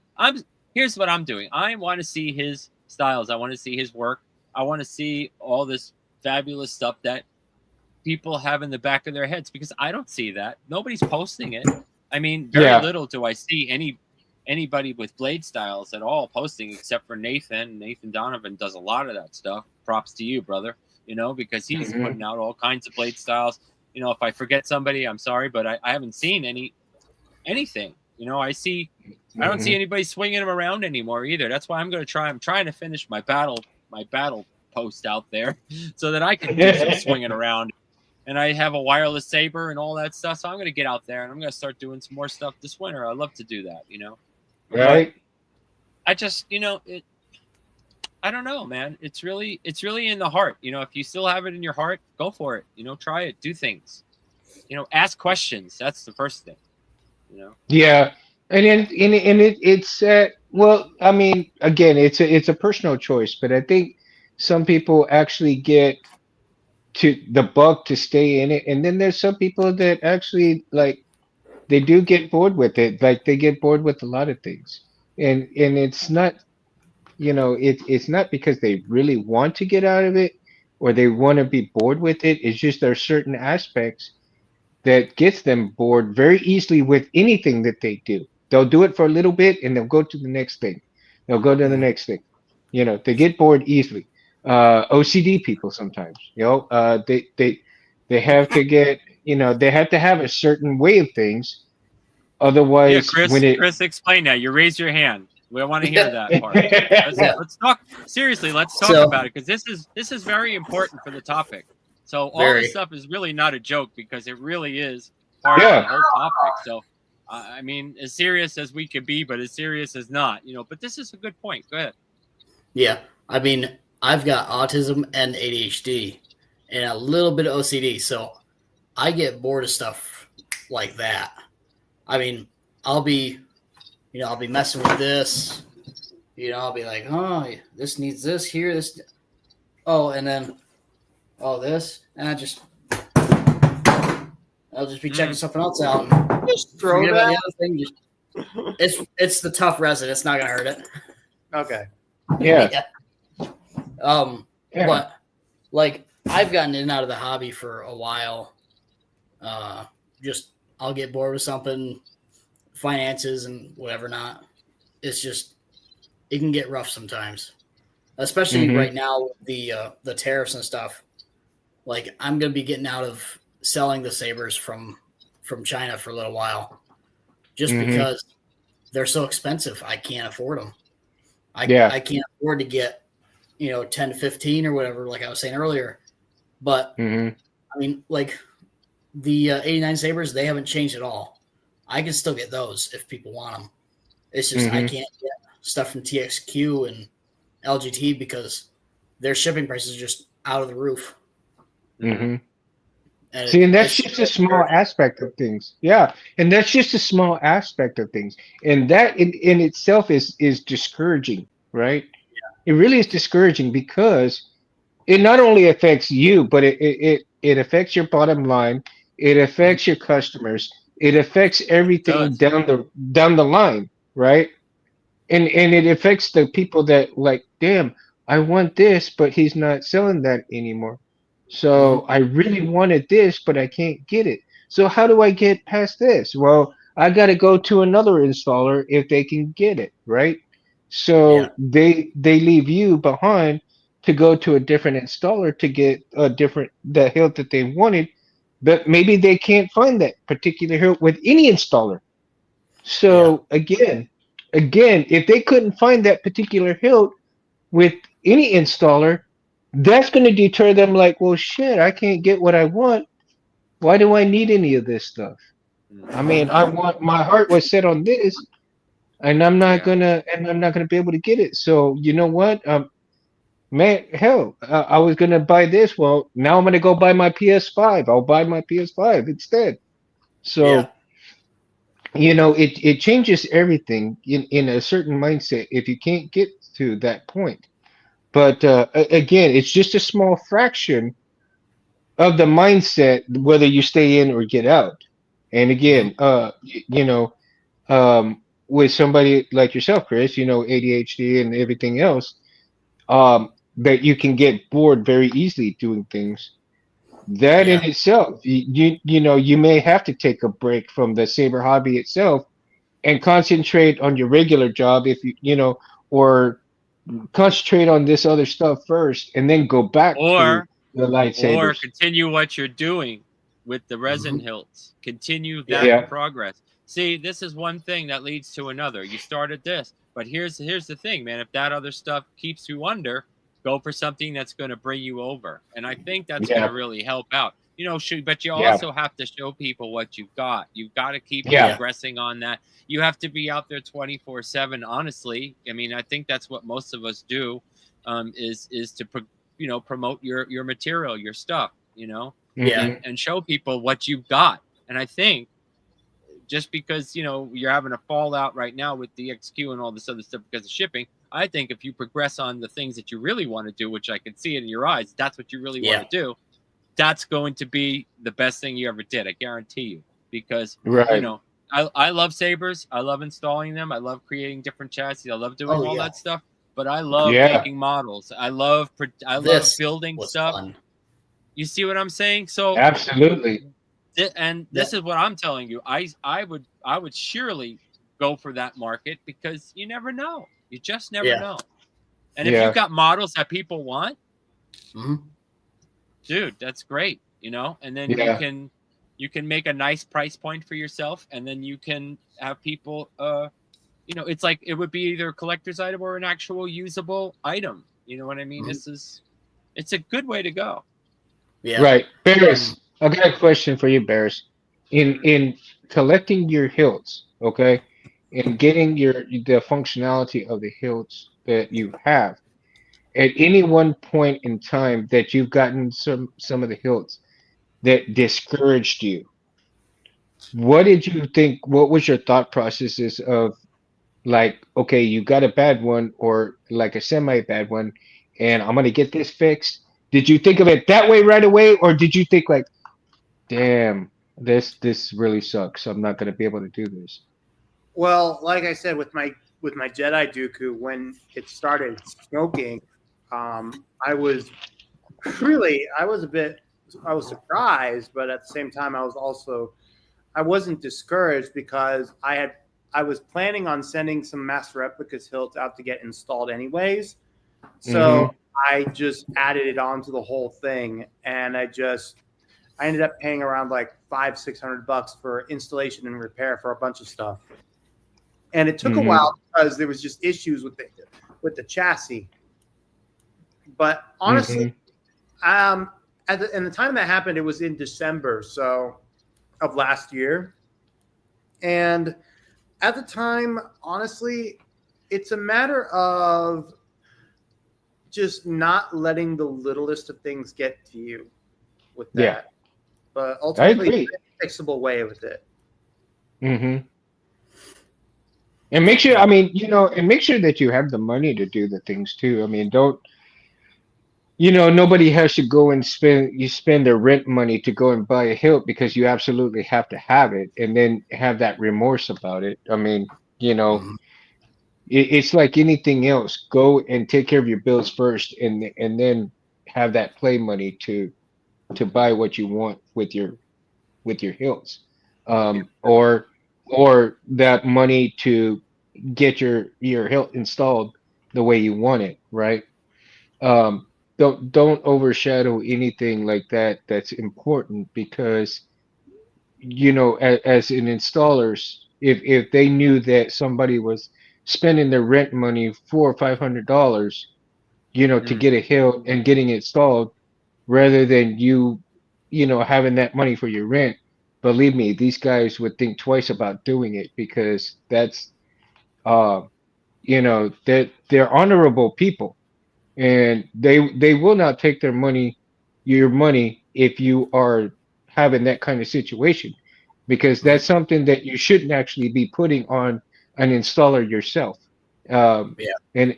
here's what I'm doing. I want to see his styles. I want to see his work. I want to see all this fabulous stuff that people have in the back of their heads, because I don't see that. Nobody's posting it. I mean, very Yeah. little do I see anybody with blade styles at all posting, except for Nathan. Nathan Donovan does a lot of that stuff. Props to you, brother. Because he's Hmm. putting out all kinds of blade styles. If I forget somebody, I'm sorry, but I haven't seen anything. I don't see Hmm. anybody swinging them around anymore either. That's why I'm going to try. I'm trying to finish my battle post out there, so that I can do some swinging around, and I have a wireless saber and all that stuff. So I'm going to get out there and I'm going to start doing some more stuff this winter. I love to do that. But Right. I just, I don't know, man. It's really in the heart. If you still have it in your heart, go for it. Try it, do things. Ask questions. That's the first thing. You know. Yeah. It's well, I mean, again, it's a personal choice, but I think some people actually get to the bug to stay in it, and then there's some people that actually, like, they do get bored with it. Like, they get bored with a lot of things, and it's not, it's not because they really want to get out of it, or they want to be bored with it. It's just there are certain aspects that gets them bored very easily with anything that they do. They'll do it for a little bit and they'll go to the next thing. They'll go to the next thing. They get bored easily. OCD people sometimes, they have to get, they have to have a certain way of things. Yeah, Otherwise, Chris, explain that. You raise your hand. We want to hear that part. Let's talk seriously. Let's talk about it, because this is very important for the topic. So all this stuff is really not a joke, because it really is part of the whole topic. So I mean, as serious as we could be, but as serious as not, But this is a good point. Go ahead. Yeah, I mean, I've got autism and ADHD and a little bit of OCD, so I get bored of stuff like that. I mean, I'll be messing with this. I'll be like, oh, this needs this here, this. Oh, and then, this, and I'll just be checking something else out. And just throw that. The other thing. It's the tough resin. It's not gonna hurt it. Okay. Yeah. But like I've gotten in and out of the hobby for a while. Just I'll get bored with something, finances and whatever not. It's just it can get rough sometimes, especially right now with the tariffs and stuff. Like I'm gonna be getting out of selling the sabers from China for a little while, just because they're so expensive. I can't afford them. I can't afford to get 10 to 15 or whatever, like I was saying earlier. But I mean, like the 89 sabers, they haven't changed at all. I can still get those if people want them. It's just I can't get stuff from TXQ and LGT because their shipping prices are just out of the roof. See, and that's just a small aspect of things. Yeah, and that's just a small aspect of things, and that in itself is discouraging, right? It really is discouraging because it not only affects you, but it affects your bottom line. It affects your customers. It affects everything down the line, right? And it affects the people that like, damn, I want this, but he's not selling that anymore. So I really wanted this, but I can't get it. So how do I get past this? Well, I got to go to another installer if they can get it, right? So they leave you behind to go to a different installer to get the hilt that they wanted, but maybe they can't find that particular hilt with any installer. So again, if they couldn't find that particular hilt with any installer, that's going to deter them. Like, well, shit, I can't get what I want. Why do I need any of this stuff? I mean, my heart was set on this, and I'm not gonna be able to get it. So you know what? Man, hell, I was gonna buy this. Well, now I'm gonna go buy my PS5. I'll buy my PS5 instead. So it changes everything in a certain mindset if you can't get to that point. But again, it's just a small fraction of the mindset whether you stay in or get out. And again, with somebody like yourself, Chris, ADHD and everything else, that you can get bored very easily doing things. That in itself, you may have to take a break from the saber hobby itself and concentrate on your regular job if or concentrate on this other stuff first and then go back to the lightsabers. Or continue what you're doing with the resin hilts. Continue that progress. See, this is one thing that leads to another. You started this, but here's the thing, man. If that other stuff keeps you under, go for something that's going to bring you over. And I think that's going to really help out. But you also have to show people what you've got. You've got to keep progressing on that. You have to be out there 24/7. Honestly, I mean, I think that's what most of us do, is to promote your material, your stuff, and show people what you've got. And I think just because you're having a fallout right now with the XQ and all this other stuff because of shipping, I think if you progress on the things that you really want to do, which I can see it in your eyes, that's what you really want to do. That's going to be the best thing you ever did. I guarantee you, because I love sabers. I love installing them. I love creating different chassis. I love doing all that stuff. But I love making models. I love building stuff. Fun. You see what I'm saying? So absolutely. This is what I'm telling you. I would surely go for that market because you never know. You just never know. And if you've got models that people want, dude, that's great. And then you can make a nice price point for yourself, and then you can have people it's like it would be either a collector's item or an actual usable item. You know what I mean? Mhm. It's a good way to go. Yeah. Right, Um, Barris. I got a question for you, Barris. In collecting your hilts, okay, and getting the functionality of the hilts that you have, at any one point in time that you've gotten some of the hilts that discouraged you, what did you think? What was your thought processes of like, okay, you got a bad one or like a semi bad one, and I'm gonna get this fixed? Did you think of it that way right away, or did you think like, damn, this really sucks. I'm not gonna be able to do this. Well, like I said, with my Jedi Dooku, when it started smoking, I was I was a bit, I was surprised, but at the same time, I wasn't discouraged because I was planning on sending some Master Replicas hilts out to get installed anyways. So Mm-hmm. I just added it onto the whole thing, and I ended up paying around like $500-600 for installation and repair for a bunch of stuff. And it took a Mm-hmm. while because there was just issues with the chassis. But honestly, Mm-hmm. and the time that happened, it was in December of last year, and at the time, honestly, it's a matter of just not letting the littlest of things get to you with Yeah, that. But I ultimately, agree. there's a fixable way with it. Mm-hmm. And make sure, I mean, and make sure that you have the money to do the things too. I mean, don't, nobody has to go and spend their rent money to go and buy a hilt because you absolutely have to have it and then have that remorse about it. I mean, you know, mhm. it's like anything else. Go and take care of your bills first and then have that play money to buy what you want with your hilts. Or that money to get your hilt installed the way you want it, right? um don't overshadow anything like that that's important because as an installers, if they knew that somebody was spending their rent money $400 or $500 to Mm. get a hill and getting it installed rather than having that money for your rent, believe me, these guys would think twice about doing it because that's uh that they're honorable people and they will not take your money if you are having that kind of situation because Mhm. that's something that you shouldn't actually be putting on an installer yourself. um Yeah. and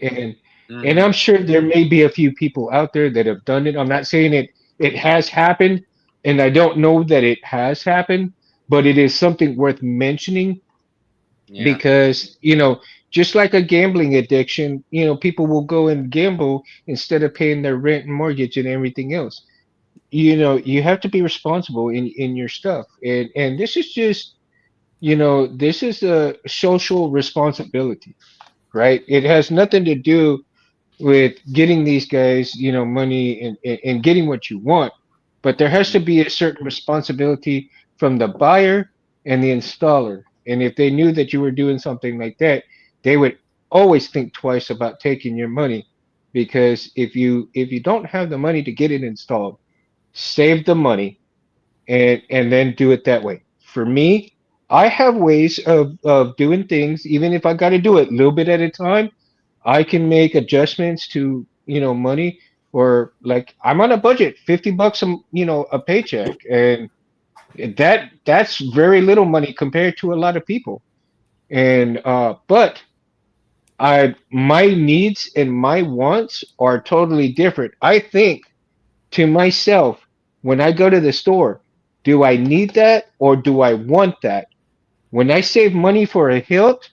Hmm. I'm sure there may be a few people out there that have done it. I'm not saying it has happened, and I don't know that it has happened, but it is something worth mentioning Yeah. because just like a gambling addiction, people will go and gamble instead of paying their rent and mortgage and everything else. You have to be responsible in your stuff, and this is just this is a social responsibility, right? It has nothing to do with getting these guys, money and getting what you want. But there has to Mm. be a certain responsibility from the buyer and the installer. And if they knew that you were doing something like that, they would always think twice about taking your money. Because if you don't have the money to get it installed, save the money and then do it that way. For me, I have ways of doing things, even if I got to do it a little bit at a time. I can make adjustments to, money, or like I'm on a budget, $50 a paycheck. And that's very little money compared to a lot of people. And but my needs and my wants are totally different. I think to myself when I go to the store, do I need that or do I want that? When I save money for a hilt,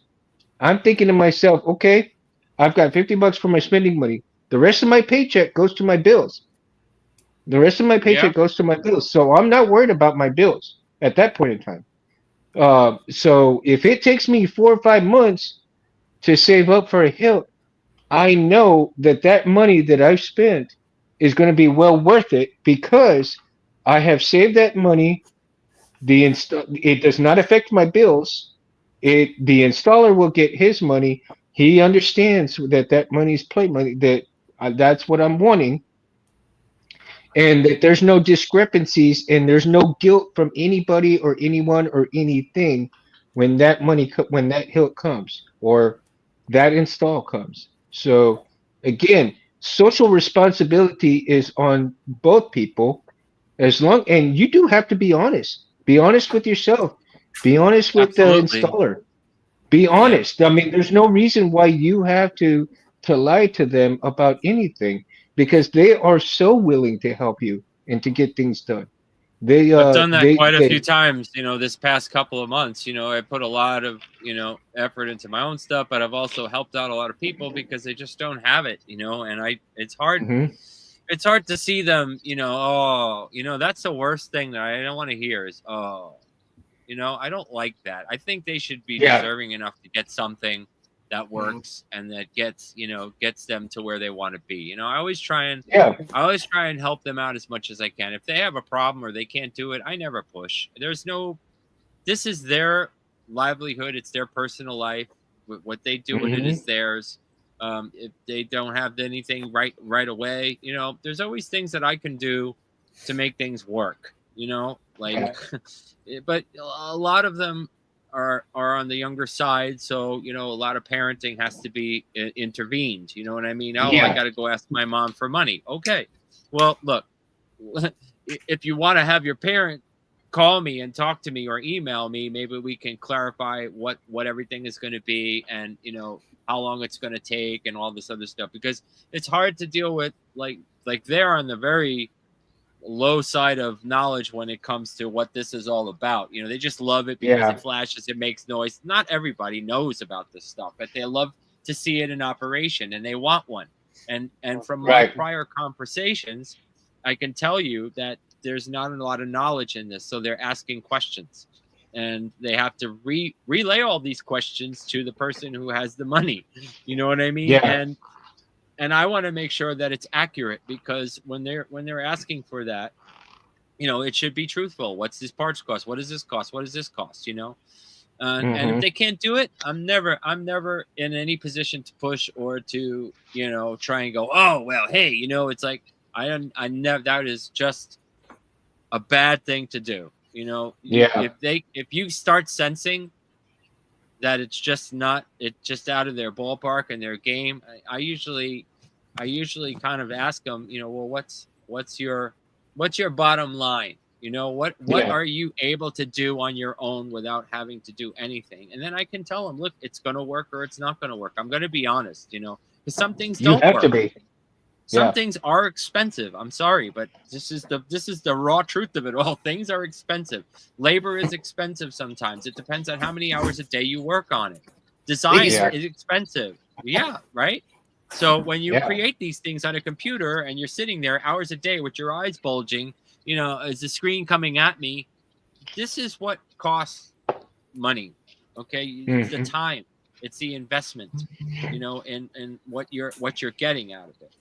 I'm thinking to myself, okay, I've got $50 for my spending money. The rest of my paycheck goes to my bills. The rest of my Yeah. paycheck goes to my bills. So I'm not worried about my bills at that point in time. So if it takes me 4 or 5 months to save up for a hilt, I know that that money that I've spent is going to be well worth it because I have saved that money. It does not affect my bills. the installer will get his money. He understands that that money's play money, that that's what I'm wanting, and that there's no discrepancies and there's no guilt from anybody or anyone or anything when that when that hilt comes or that install comes. So again, social responsibility is on both people, as long, and you do have to be honest. Be honest with yourself. Be honest with the Absolutely. installer. Be Yeah. honest. I mean, there's no reason why you have to lie to them about anything, because they are so willing to help you and to get things done. I've done that quite a few They times, this past couple of months. I put a lot of, effort into my own stuff, but I've also helped out a lot of people because they just don't have it, and Mhm. it's hard to see them, oh, that's the worst thing that I don't want to hear is, oh, I don't like that. I think they should be Yeah. deserving enough to get something that works and that gets them to where they want to be. Yeah. I always try and help them out as much as I can. If they have a problem or they can't do it, I never push. This is their livelihood. It's their personal life. What they do with it Mhm. is theirs. If they don't have anything right away, there's always things that I can do to make things work. Yeah. But a lot of them are on the younger side, so a lot of parenting has to be intervened. You know what I mean? Oh, I Yeah. got to go ask my mom for money. Okay, well, look, if you want to have your parent call me and talk to me or email me, maybe we can clarify what everything is going to be, and how long it's going to take and all this other stuff, because it's hard to deal with, like they're on the very low side of knowledge when it comes to what this is all about. They just love it because Yeah. it flashes, it makes noise. Not everybody knows about this stuff, but they love to see it in operation and they want one. And from my Right. prior conversations, I can tell you that there's not a lot of knowledge in this, so they're asking questions. And they have to relay all these questions to the person who has the money. You know what I mean? Yeah. And I want to make sure that it's accurate, because when they're asking for that, it should be truthful. What's this parts cost? What does this cost? What does this cost? And if Mhm. they can't do it, I'm never in any position to push or to try and go, oh well, hey, it's like I never, that is just a bad thing to do. Yeah. If you start sensing that it's just out of their ballpark and their game, I usually kind of ask them, well, what's your bottom line? What Yeah. are you able to do on your own without having to do anything? And then I can tell them, look, it's going to work or it's not going to work. I'm going to be honest, because some things You don't have to work. be. Some Yeah. things are expensive. I'm sorry, but this is the raw truth of it all. Things are expensive. Labor is expensive sometimes. It depends on how many hours a day you work on it. Design These Yeah. is expensive. Yeah, right? So when you Yeah. create these things on a computer and you're sitting there hours a day with your eyes bulging, as the screen coming at me, this is what costs money. Okay? It's the Mhm. time. It's the investment, and what you're getting out of it.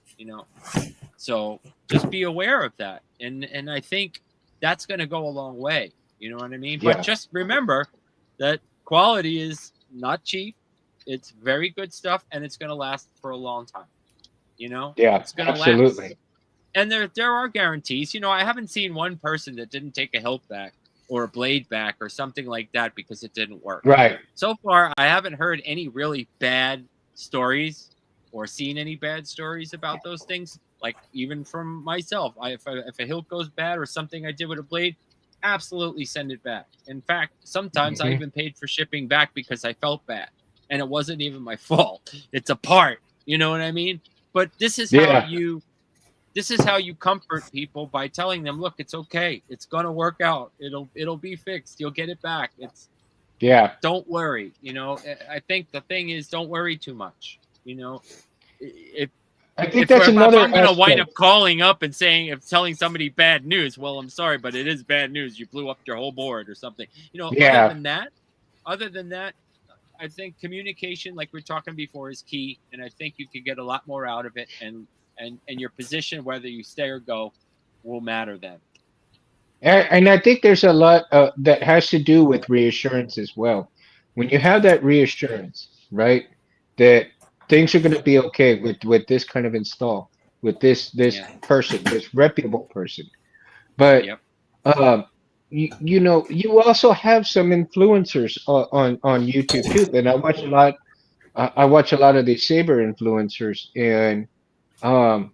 So just be aware of that. And I think that's going to go a long way. You know what I mean? But Yeah. just remember that quality is not cheap. It's very good stuff, and it's going to last for a long time. Yeah. It's going to last. Absolutely. And there are guarantees. I haven't seen one person that didn't take a hilt back or a blade back or something like that because it didn't work. Right. So far, I haven't heard any really bad stories or seen any bad stories about those things. Like even from myself, if a hilt goes bad or something I did with a blade, absolutely send it back. In fact, sometimes I Mhm. even paid for shipping back because I felt bad, and it wasn't even my fault. It's a part. You know what I mean? But Yeah. this is how you comfort people, by telling them, look, it's okay. It's gonna work out. It'll be fixed. You'll get it back. Yeah. Don't worry. I think the thing is, don't worry too much. If I think if, that's if another I'm gonna wind aspect. up calling up and telling somebody bad news, well, I'm sorry, but it is bad news. You blew up your whole board or something. Other Yeah. than that, I think communication, like we are talking before, is key, and I think you could get a lot more out of it, and your position, whether you stay or go, will matter then. And I think there's a lot that has to do with reassurance as well. when you have that reassurance, right, that things are going to be okay with this kind of install, with this Yeah. person, this reputable person. But Yep. um, you know, you also have some influencers on YouTube too, and I watch a lot. I watch a lot of these saber influencers, and um,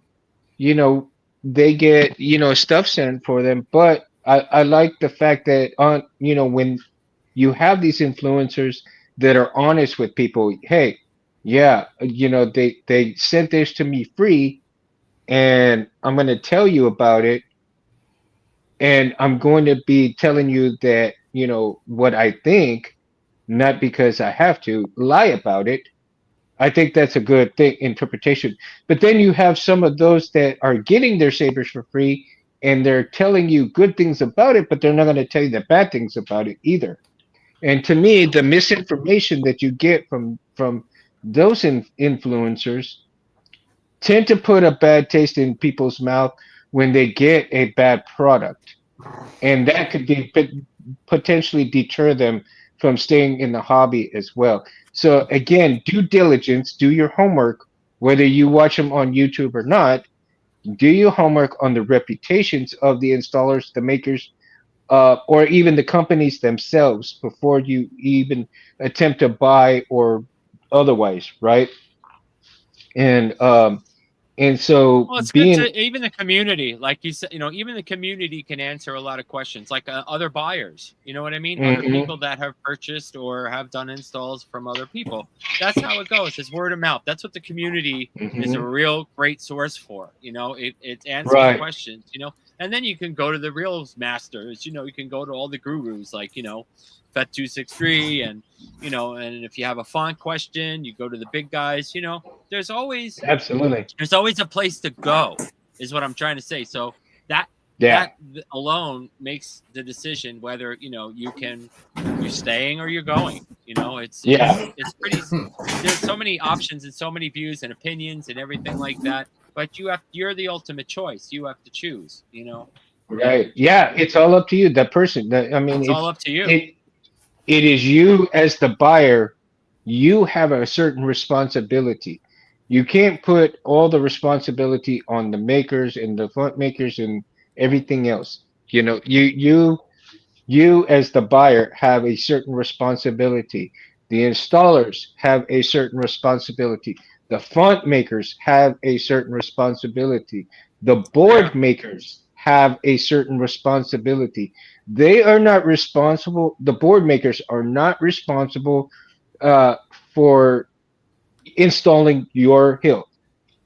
you know, they get, you know, stuff sent for them. But I like the fact that on, you know, when you have these influencers that are honest with people, hey, yeah, you know, they sent this to me free, and I'm going to tell you about it, and I'm going to be telling you that, you know, what I think, not because I have to lie about it. I think that's a good thing interpretation. But then you have some of those that are getting their sabers for free, and they're telling you good things about it, but they're not going to tell you the bad things about it either. And to me, the misinformation that you get from those influencers tend to put a bad taste in people's mouth when they get a bad product, and that could be potentially deter them from staying in the hobby as well. So again, due diligence, do your homework, whether you watch them on YouTube or not. Do your homework on the reputations of the installers, the makers, or even the companies themselves before you even attempt to buy or otherwise, right? And and so Well, it's good being to even the community, like you said, even the community can answer a lot of questions, like other buyers. You know what I mean? Other Mhm, people that have purchased or have done installs from other people. That's how it goes. It's word of mouth. That's what the community is a mhm, real great source for. It answers right, questions. And then you can go to the real masters. You can go to all the gurus, like Fet263, and if you have a font question, you go to the big guys. There's always absolutely, there's always a place to go, is what I'm trying to say. So that yeah, that alone makes the decision whether you're staying or you're going. It's yeah, it's it's pretty. There's so many options and so many views and opinions and everything like that. But you're the ultimate choice. You have to choose. right, And yeah. It's all up to you, that person. I mean, it's all up to you. it it is you as the buyer. You have a certain responsibility. You can't put all the responsibility on the makers and the front makers and everything else. You know, you as the buyer have a certain responsibility. The installers have a certain responsibility. The font makers have a certain responsibility. The Yeah. board makers have a certain responsibility. They are not responsible, the board makers are not responsible uh, for installing your hill.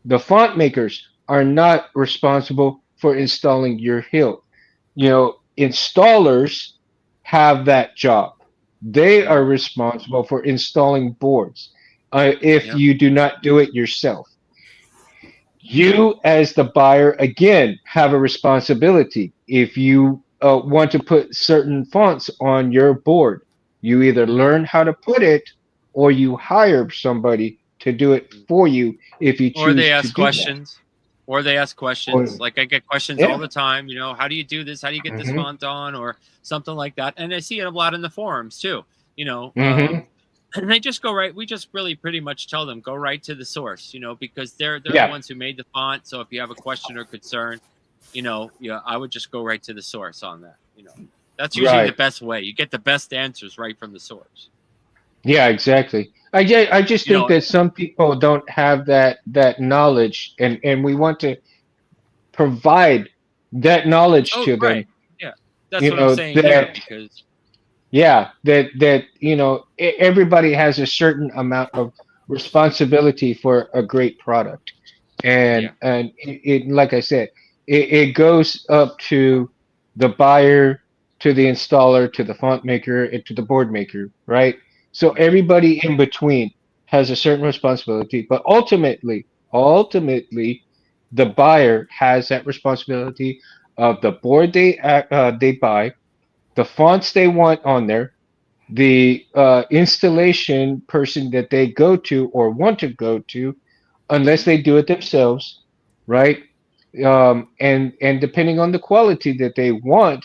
The font makers are not responsible for installing your hill. You know, installers have that job. They Yeah. are responsible for installing boards if Yep. you do not do it yourself. You, as the buyer, again, have a responsibility. If you want to put certain fonts on your board, you either learn how to put it or you hire somebody to do it for you if you Or they choose to ask do that. questions. Or they ask questions. Or, Like I get questions all yeah. the time. How do you do this? How do you get this Hmm. font on, or something like that? And I see it a lot in the forums too. You know, Hmm. and they just go right. We just really pretty much tell them go right to the source. Because they're the Yeah. ones who made the font. So if you have a question or concern, yeah, I would just go right to the source on that. That's usually the Right. best way. You get the best answers right from the source. Yeah, exactly. I just You think know. that some people don't have that knowledge, and we want to provide that knowledge Oh, to them. right. Yeah, that's You what I'm know saying here that, because. yeah, that everybody has a certain amount of responsibility for a great product, Yeah. and it like I said, it goes up to the buyer, to the installer, to the font maker, and to the board maker, right? So Right. everybody in between has a certain responsibility, but ultimately, the buyer has that responsibility of the board they buy, the fonts they want on there, the installation person that they go to or want to go to, unless Hmm. they do it themselves, right? And depending on the quality that they want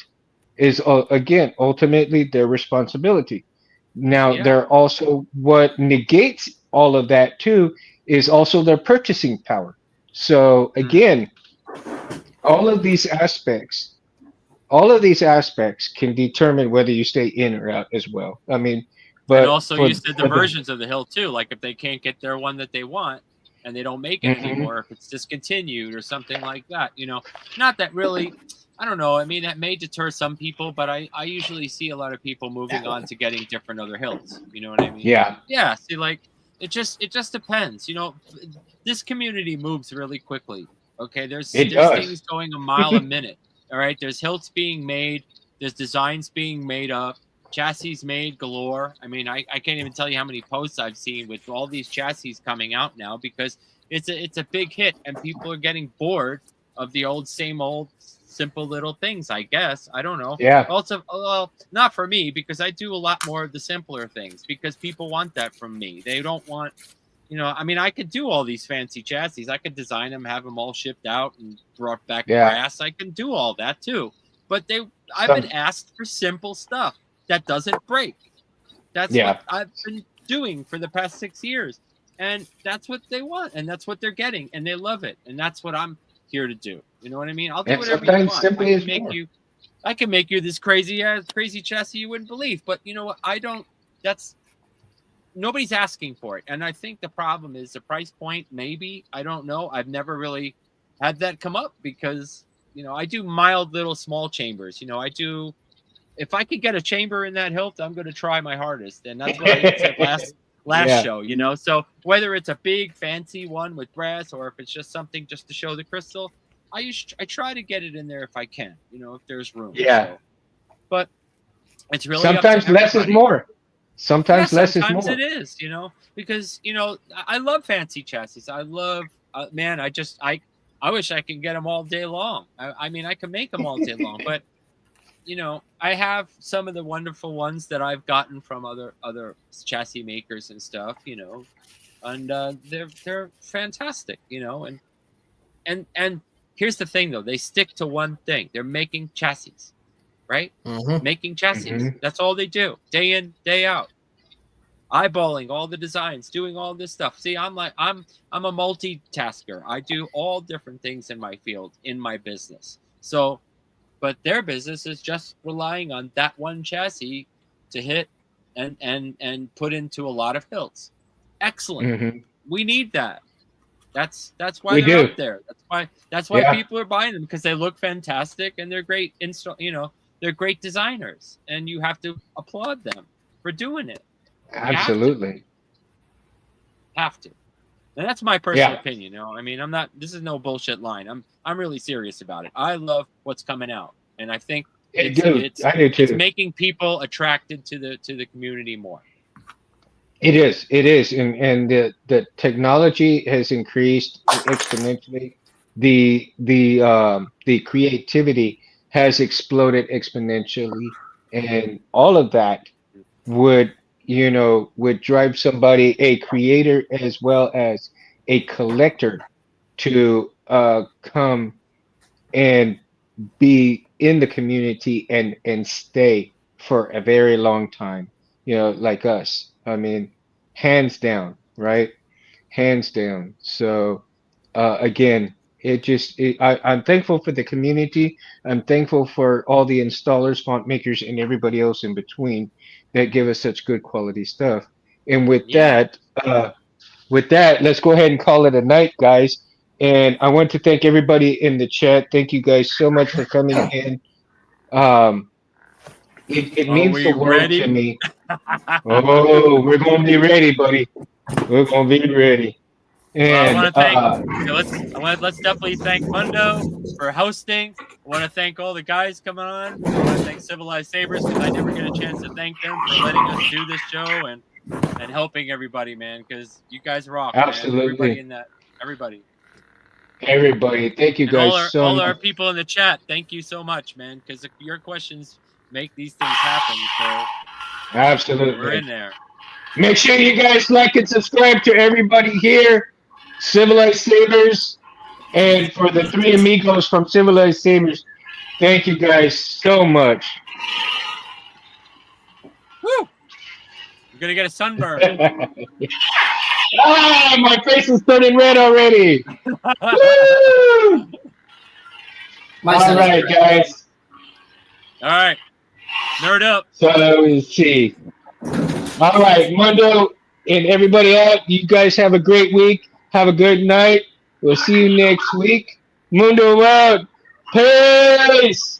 is again ultimately their responsibility. Now, Yeah. they're also what negates all of that too is also their purchasing power. So again, all of these aspects, all of these aspects can determine whether you stay in or out as well. I mean, And but also, you said the versions of the hill too. Like if they can't get their one that they want and they don't make it Mhm. anymore, if it's discontinued or something like that, not that really. I don't know. I mean, that may deter some people, but I usually see a lot of people moving on to getting different other hills. You know what I mean? Yeah, Yeah. See, like it just depends. This community moves really quickly. Okay, there's it does. things going a mile a minute. All right, there's hilts being made, there's designs being made up, chassis made galore. I mean, I can't even tell you how many posts I've seen with all these chassis coming out now because it's a big hit and people are getting bored of the same old simple little things. I guess I don't know. Yeah. Also, well, not for me because I do a lot more of the simpler things because people want that from me. They don't want. I mean, I could do all these fancy chassis. I could design them, have them all shipped out and brought back Yeah. brass. I can do all that too. But I've Some- been asked for simple stuff that doesn't break. That's Yeah. what I've been doing for the past 6 years. And that's what they want. And that's what they're getting. And they love it. And that's what I'm here to do. You know what I mean? I'll do And whatever you sometimes want. simply is more. I can make you this crazy chassis you wouldn't believe. But you know what? Nobody's asking for it. And I think the problem is the price point, maybe. I don't know. I've never really had that come up because, I do mild little small chambers. If I could get a chamber in that hilt, I'm going to try my hardest. And that's what I said last Yeah. show, So whether it's a big fancy one with brass or if it's just something just to show the crystal, I try to get it in there if I can, if there's room. Yeah. So, but it's really Sometimes up to less is everybody. more. Sometimes less is Sometimes more. it is, because I love fancy chassis. I love, man. I wish I could get them all day long. I mean, I can make them all day long, but I have some of the wonderful ones that I've gotten from other chassis makers and stuff, and they're fantastic, and here's the thing though, they stick to one thing. They're making chassis. Right? Making chassis. Mhm. That's all they do, day in, day out. Eyeballing all the designs, doing all this stuff. See, I'm a multitasker. I do all different things in my field, in my business. So, but their business is just relying on that one chassis to hit and put into a lot of hilts. Excellent. Mhm. We need that. That's why We they're do. up there. That's why Yeah. people are buying them because they look fantastic and they're great they're great designers, and you have to applaud them for doing it. Absolutely. Have to. And that's my personal Yeah. opinion. I mean, this is no bullshit line. I'm really serious about it. I love what's coming out, and I think I do it's too. making people attracted to the community more. It is, and the technology has increased exponentially. The creativity has exploded exponentially, and all of that would drive somebody, a creator as well as a collector, to come and be in the community and stay for a very long time, like us. I mean, hands down, right? Hands down. So again, I'm thankful for the community. I'm thankful for all the installers, font makers, and everybody else in between that give us such good quality stuff. And Yeah. with that, let's go ahead and call it a night, guys. And I want to thank everybody in the chat. Thank you guys so much for coming in. Um, it Are means the we world ready? to me. Oh, we're gonna be ready, buddy. We're gonna be ready. Well, I And want to thank. Let's definitely thank Mundo for hosting. I want to thank all the guys coming on. I want to thank Civilized Sabers because I never get a chance to thank them for letting us do this show and helping everybody, man. Because you guys rock, Absolutely. man. Everybody in that, everybody. Everybody, thank you And guys so all much. our people in the chat, thank you so much, man. Because your questions make these things happen. So Absolutely. we're in there. Make sure you guys like and subscribe to everybody here, Civilized Sabers, and for the three amigos from Civilized Sabers. Thank you guys so much. Woo! You're gonna get a sunburn. Ah, my face is turning red already. Woo! My All son is right, correct. guys. All right, nerd up. So let me see. All right, Mundo and everybody out. You guys have a great week. Have a good night. We'll see you next week. Mundo out. Peace.